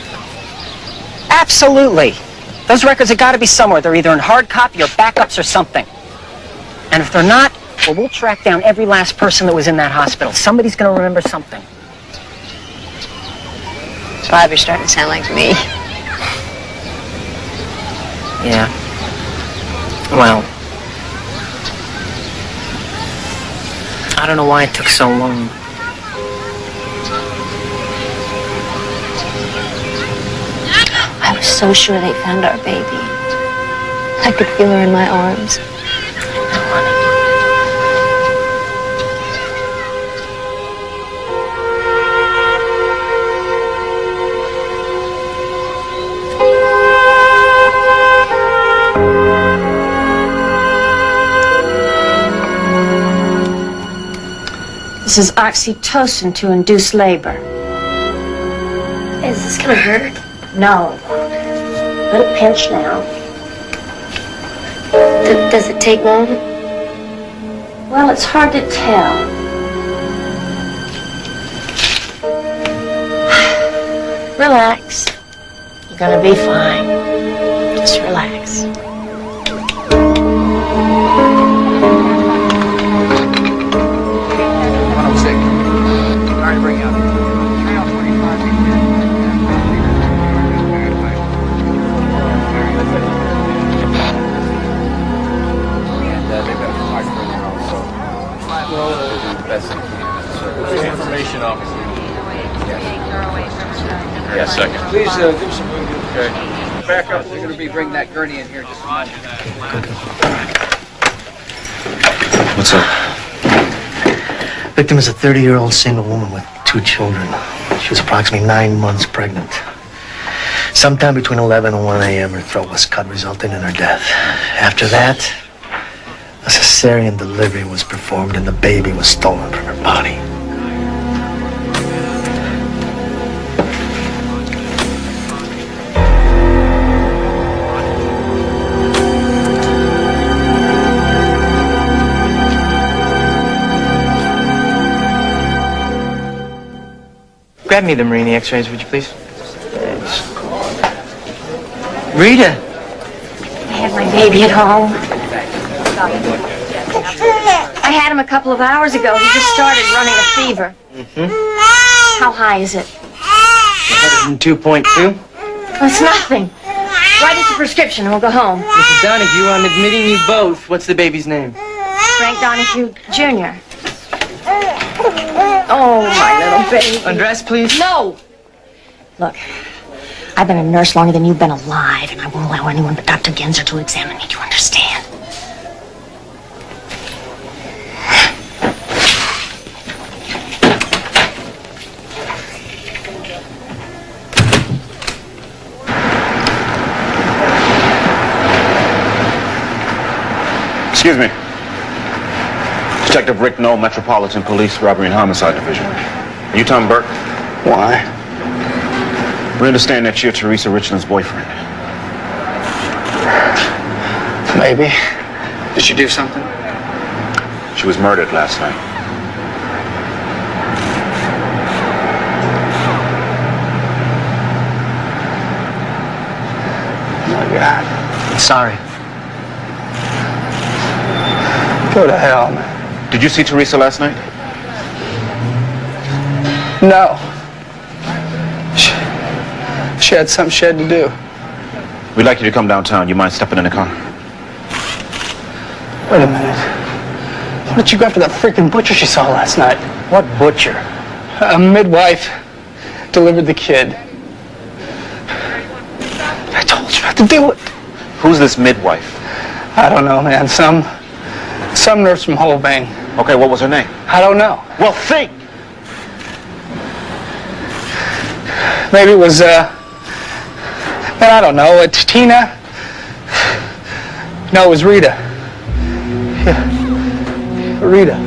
Absolutely. Those records have got to be somewhere. They're either in hard copy or backups or something. And if they're not, well, we'll track down every last person that was in that hospital. Somebody's going to remember something. Bob, you're starting to sound like me. Yeah. Well, I don't know why it took so long. I was so sure they found our baby. I could feel her in my arms. This is oxytocin to induce labor. Is this gonna hurt? No. Little pinch now. Does it take long? Well, it's hard to tell. Relax. You're gonna be fine. Just relax. 106. Sorry to bring you up. Trail 25. And they've got a heart for you also. Well, they do the best they can. Information officer. Yes, second. Please give some room. Okay. Back up. They're going to be bringing that gurney in here just a moment. What's up? Victim is a 30-year-old single woman with 2 children. She was approximately 9 months pregnant. Sometime between 11 and 1 a.m., her throat was cut, resulting in her death. After that, a cesarean delivery was performed and the baby was stolen from her body. Grab me the Marini x-rays, would you please? Thanks. Rita! I had my baby at home. I had him a couple of hours ago. He just started running a fever. How high is it? 102.2. It's nothing. Write us a prescription and we'll go home. Mrs. Donahue, I'm admitting you both. What's the baby's name? Frank Donahue, Jr. Oh, my little baby. Undress, please. No! Look, I've been a nurse longer than you've been alive, and I won't allow anyone but Dr. Genzer to examine me. Do you understand? Excuse me. Detective Rick Knoll, Metropolitan Police, Robbery and Homicide Division. Are you Tom Burke? Why? We understand that you're Teresa Richland's boyfriend. Maybe. Did she do something? She was murdered last night. Oh my God. I'm sorry. Go to hell, man. Did you see Teresa last night? No. She had something she had to do. We'd like you to come downtown. You mind stepping in the car? Wait a minute. Why don't you go after that freaking butcher she saw last night? What butcher? A midwife delivered the kid. I told you not to do it. Who's this midwife? I don't know, man. Some nurse from Holbang. Okay, what was her name? I don't know. Well, think! Maybe it was, man, I don't know. It's Tina. No, it was Rita. Yeah. Rita.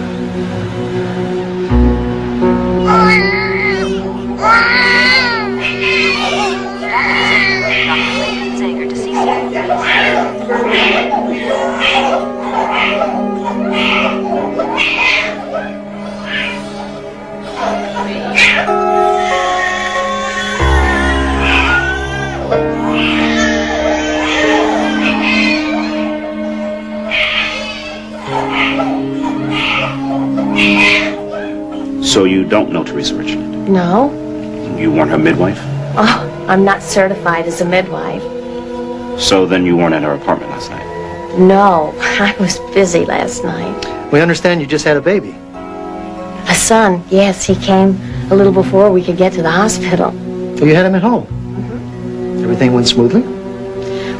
So you don't know Teresa Richland? No. You weren't her midwife? Oh, I'm not certified as a midwife. So then you weren't at her apartment last night? No, I was busy last night. We understand you just had a baby. A son, yes, he came a little before we could get to the hospital. So you had him at home? Everything went smoothly?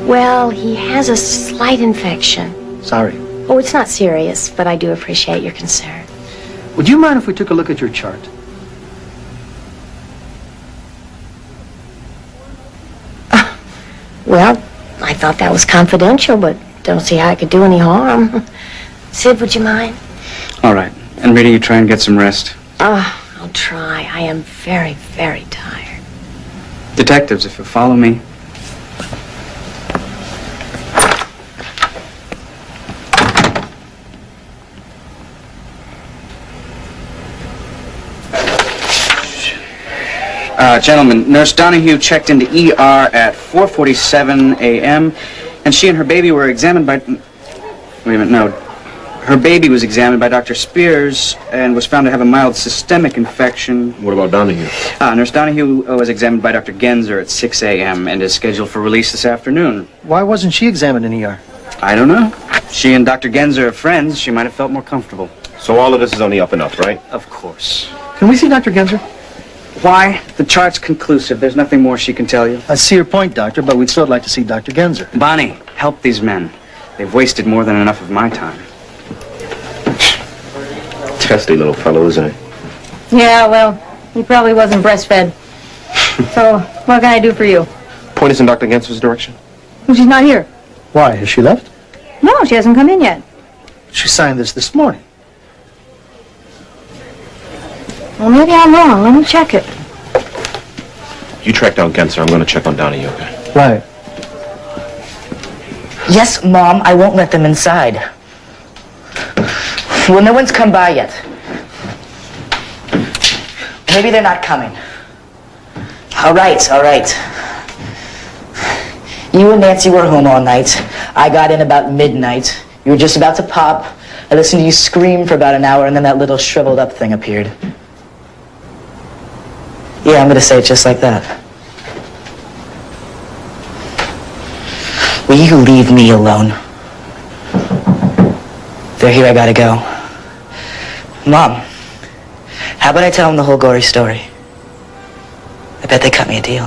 Well, he has a slight infection. Sorry. Oh, it's not serious, but I do appreciate your concern. Would you mind if we took a look at your chart? Well, I thought that was confidential, but don't see how I could do any harm. Sid, would you mind? All right. And Rita, you try and get some rest. I'll try. I am very, very tired. Detectives, if you'll follow me. Gentlemen, Nurse Donahue checked into ER at 4:47 a.m., and she and her baby were examined by... Wait a minute, no. Her baby was examined by Dr. Spears and was found to have a mild systemic infection. What about Donahue? Nurse Donahue was examined by Dr. Genzer at 6 a.m. and is scheduled for release this afternoon. Why wasn't she examined in ER? I don't know. She and Dr. Genzer are friends. She might have felt more comfortable. So all of this is on the up and up, right? Of course. Can we see Dr. Genzer? Why? The chart's conclusive. There's nothing more she can tell you. I see your point, Doctor, but we'd still like to see Dr. Genzer. Bonnie, help these men. They've wasted more than enough of my time. Testy little fellow, isn't he? Yeah, well, he probably wasn't breastfed. So, what can I do for you? Point us in Dr. Genser's direction. Well, she's not here. Why? Has she left? No, she hasn't come in yet. She signed this morning. Well, maybe I'm wrong. Let me check it. You track down Genser. I'm going to check on Donahue, okay? Right. Yes, Mom, I won't let them inside. Well, no one's come by yet. Maybe they're not coming. All right, all right. You and Nancy were home all night. I got in about midnight. You were just about to pop. I listened to you scream for about an hour, and then that little shriveled up thing appeared. Yeah, I'm going to say it just like that. Will you leave me alone? They're here, I gotta go. Mom, how about I tell them the whole gory story? I bet they cut me a deal.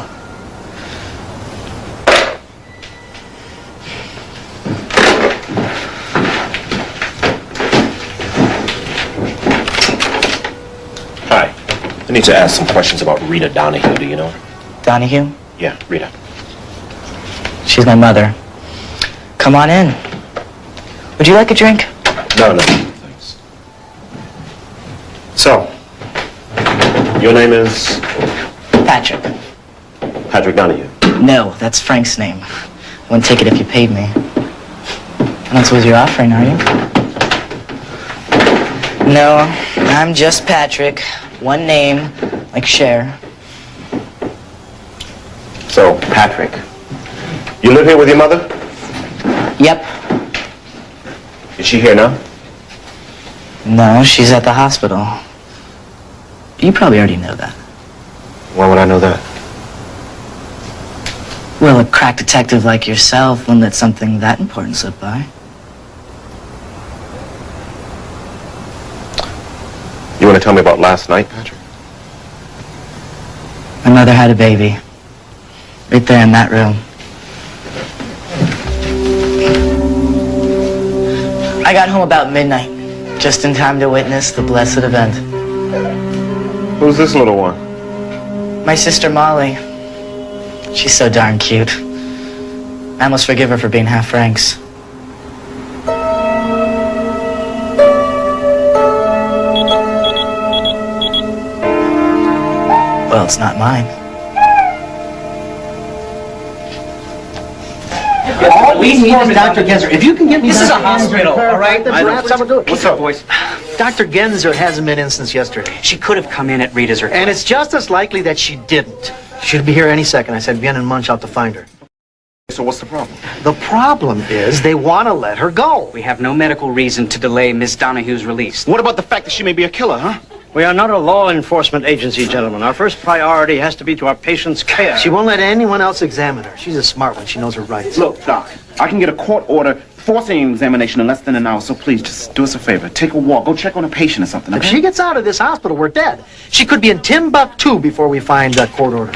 Hi. I need to ask some questions about Rita Donahue. Do you know her? Donahue? Yeah, Rita. She's my mother. Come on in. Would you like a drink? No, thanks. So, your name is? Patrick. Patrick Donahue. No, that's Frank's name. I wouldn't take it if you paid me. I don't suppose you're offering, are you? No, I'm just Patrick. One name, like Cher. So, Patrick, you live here with your mother? Yep. Is she here now? No, she's at the hospital. You probably already know that. Why would I know that? Well, a crack detective like yourself wouldn't let something that important slip by. You want to tell me about last night, Patrick? My mother had a baby. Right there in that room. I got home about midnight, just in time to witness the blessed event. Who's this little one? My sister Molly. She's so darn cute. I almost forgive her for being half Frank's. Well, it's not mine. All we need is Dr. Genzer. If you can get me This is a Dr. hospital, Genzer, all right? What's up, boys? Dr. Genzer hasn't been in since yesterday. She could have come in at Rita's request. And it's just as likely that she didn't. She'll be here any second. I said Bien and Munch out to find her. So what's the problem? The problem is they want to let her go. We have no medical reason to delay Miss Donahue's release. What about the fact that she may be a killer, huh? We are not a law enforcement agency, gentlemen. Our first priority has to be to our patient's care. She won't let anyone else examine her. She's a smart one. She knows her rights. Look, Doc, I can get a court order forcing an examination in less than an hour, so please, just do us a favor. Take a walk. Go check on a patient or something, okay? If she gets out of this hospital, we're dead. She could be in Timbuktu before we find a court order.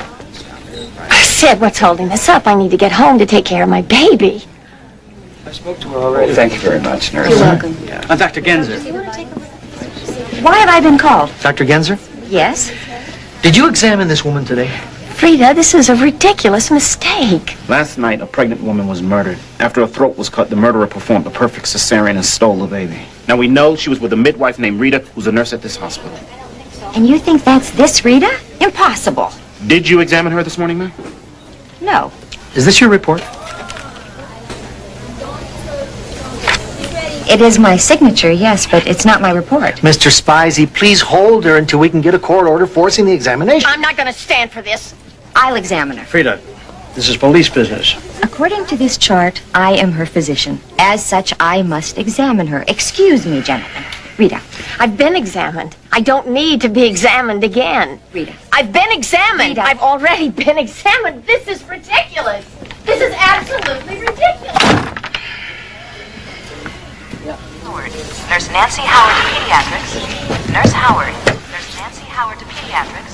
Sid, what's holding this up? I need to get home to take care of my baby. I spoke to her already. Thank you very much, nurse. You're welcome. Dr. Genzer. Why have I been called? Dr. Genzer, Yes. did you examine this woman today? Frida, this is a ridiculous mistake. Last night, a pregnant woman was murdered. After her throat was cut, the murderer performed a perfect cesarean and stole the baby. Now, we know she was with a midwife named Rita, who's a nurse at this hospital. And you think that's this Rita? Impossible. Did you examine her this morning, ma'am? No. Is this your report? It is my signature, yes, but it's not my report. Mr. Spizey, please hold her until we can get a court order forcing the examination. I'm not going to stand for this. I'll examine her. Frida, this is police business. According to this chart, I am her physician. As such, I must examine her. Excuse me, gentlemen. Rita. I've been examined. I don't need to be examined again. Rita. I've been examined. Rita. I've already been examined. This is ridiculous. This is absolutely ridiculous. Nurse Nancy Howard to pediatrics. Nurse Howard. Nurse Nancy Howard to pediatrics.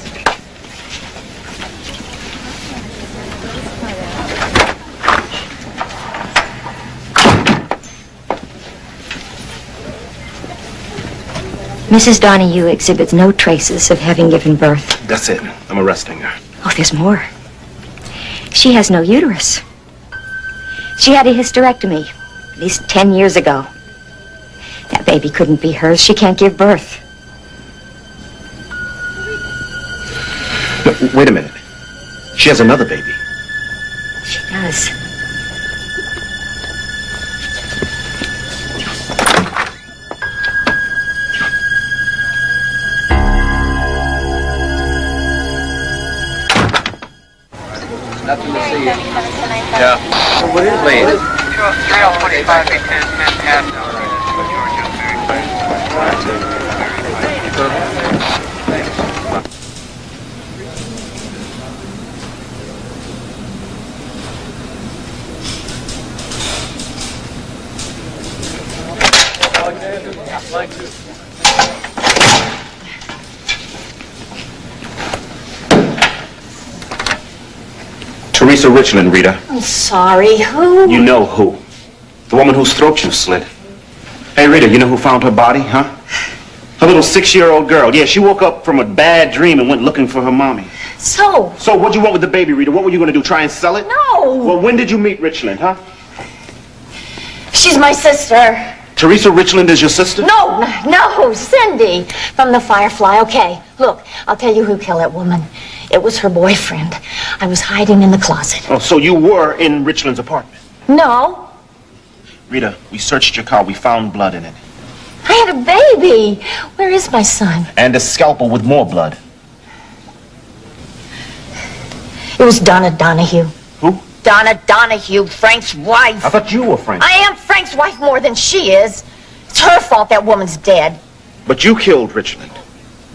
Mrs. Donahue exhibits no traces of having given birth. That's it. I'm arresting her. Oh, there's more. She has no uterus. She had a hysterectomy at least 10 years ago. That baby couldn't be hers. She can't give birth. No, wait a minute. She has another baby. She does. Nothing to see. Yeah. What is late? 3:25 because Teresa Richland, Rita. I'm sorry. Who? You know who. The woman whose throat you slit. Hey, Rita, you know who found her body, huh? A little 6-year-old girl. Yeah, she woke up from a bad dream and went looking for her mommy. So? So what'd you want with the baby, Rita? What were you going to do, try and sell it? No. Well, when did you meet Richland, huh? She's my sister. Teresa Richland is your sister? No, Cindy from the Firefly. Okay, look, I'll tell you who killed that woman. It was her boyfriend. I was hiding in the closet. Oh, so you were in Richland's apartment? No, Rita, we searched your car. We found blood in it. I had a baby. Where is my son? And a scalpel with more blood. It was Donna Donahue. Who? Donna Donahue, Frank's wife. I thought you were Frank. I am Frank's wife more than she is. It's her fault that woman's dead. But you killed Richland.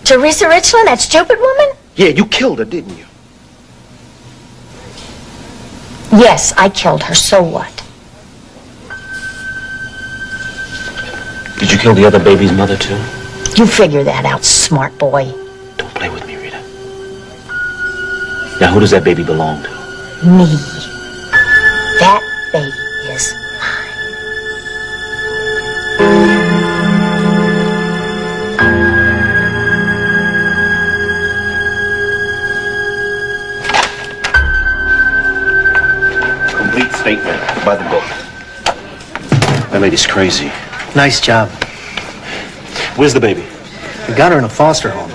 Teresa Richland, that stupid woman? Yeah, you killed her, didn't you? Yes, I killed her. So what? Did you kill the other baby's mother, too? You figure that out, smart boy. Don't play with me, Rita. Now, who does that baby belong to? Me. That baby is Complete statement by the book. That lady's crazy. Nice job. Where's the baby? We got her in a foster home.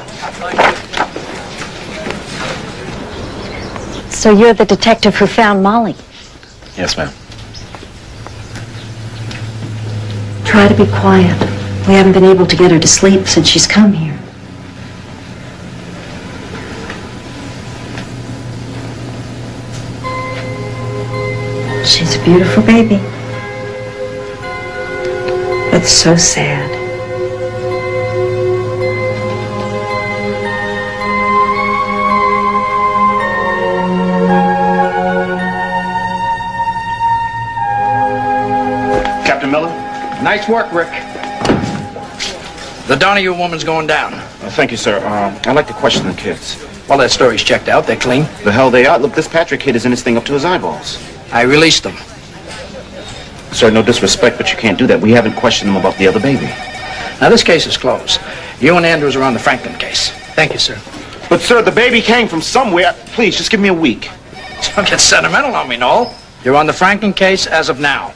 So you're the detective who found Molly. Yes, ma'am. Try to be quiet. We haven't been able to get her to sleep since she's come here. She's a beautiful baby. But so sad. Captain Miller? Nice work, Rick. The Donahue woman's going down. Thank you, sir. I'd like to question the kids. Well, that story's checked out. They're clean. The hell they are. Look, this Patrick kid is in this thing up to his eyeballs. I released them. Sir, no disrespect, but you can't do that. We haven't questioned them about the other baby. Now, this case is closed. You and Andrews are on the Franklin case. Thank you, sir. But, sir, the baby came from somewhere. Please, just give me a week. Don't get sentimental on me, Noel. You're on the Franklin case as of now.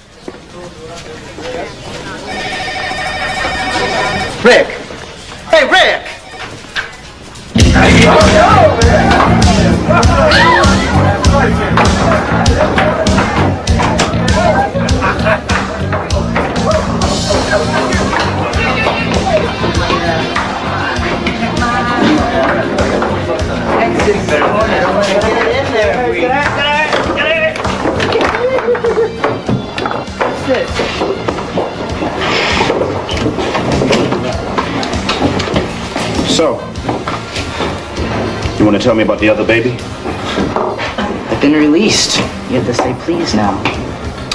Rick! Hey, Rick! So, you want to tell me about the other baby? I've been released. You have to say please now.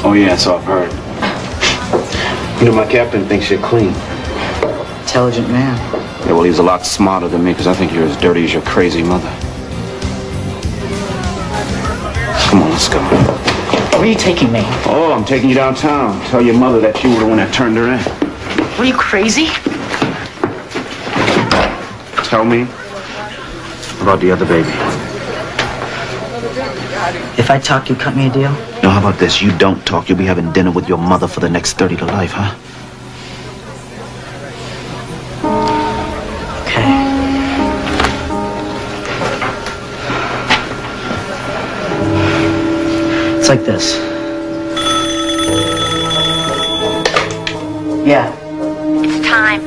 Oh, yeah, so I've heard. You know, my captain thinks you're clean. Intelligent man. Yeah, well, he's a lot smarter than me because I think you're as dirty as your crazy mother. Come on, let's go. Where are you taking me? Oh, I'm taking you downtown. Tell your mother that you were the one that turned her in. What, are you crazy? Tell me about the other baby. If I talk, you cut me a deal? Now, how about this? You don't talk. You'll be having dinner with your mother for the next 30 to life, huh? It's like this. Yeah. It's time.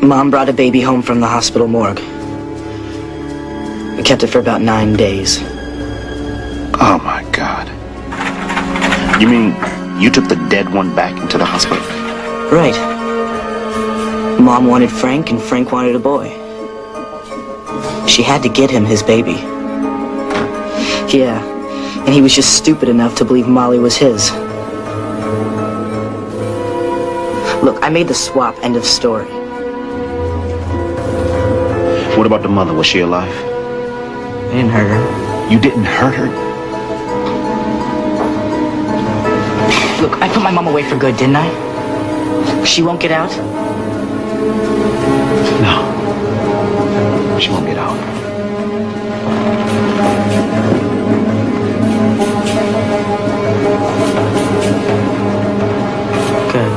Mom brought a baby home from the hospital morgue. We kept it for about 9 days. Oh, my God. You mean you took the dead one back into the hospital? Right. Mom wanted Frank, and Frank wanted a boy. She had to get him his baby. Yeah, and he was just stupid enough to believe Molly was his. Look, I made the swap, end of story. What about the mother? Was she alive? I didn't hurt her. You didn't hurt her? Look, I put my mom away for good, didn't I? She won't get out? No. She won't get out. Good.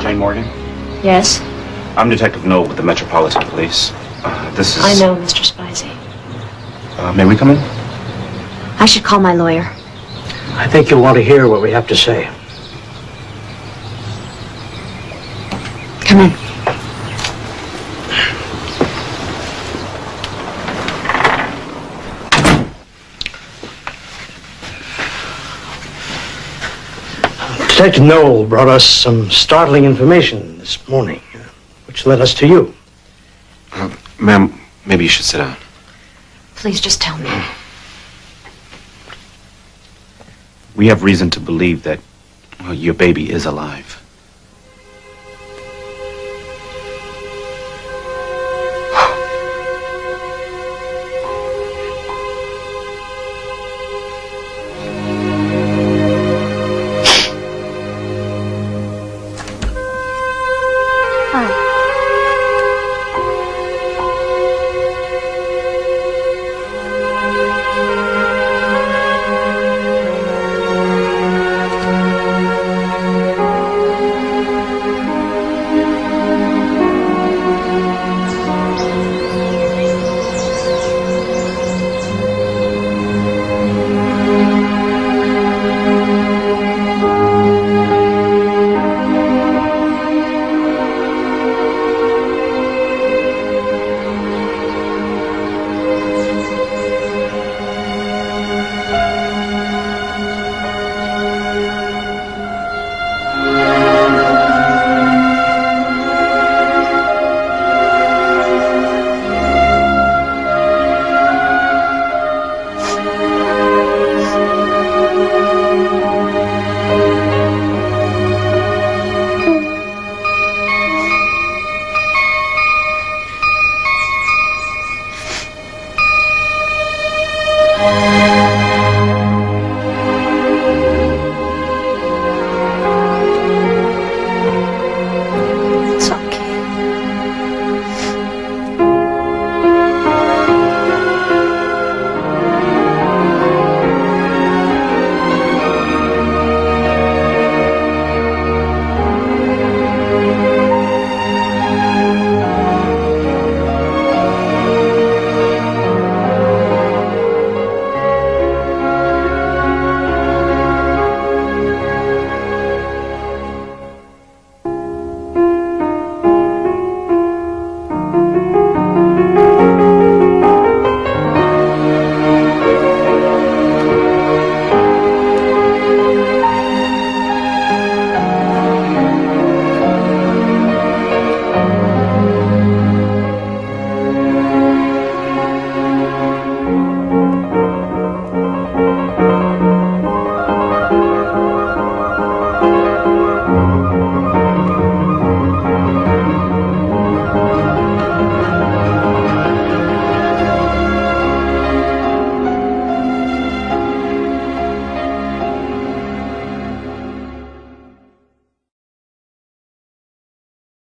Jane Morgan? Yes? I'm Detective Noel with the Metropolitan Police. This is... I know, Mr. Spizey. May we come in? I should call my lawyer. I think you'll want to hear what we have to say. Come in. Detective Noel brought us some startling information this morning, which led us to you. Ma'am, maybe you should sit down. Please just tell me. We have reason to believe that, well, your baby is alive.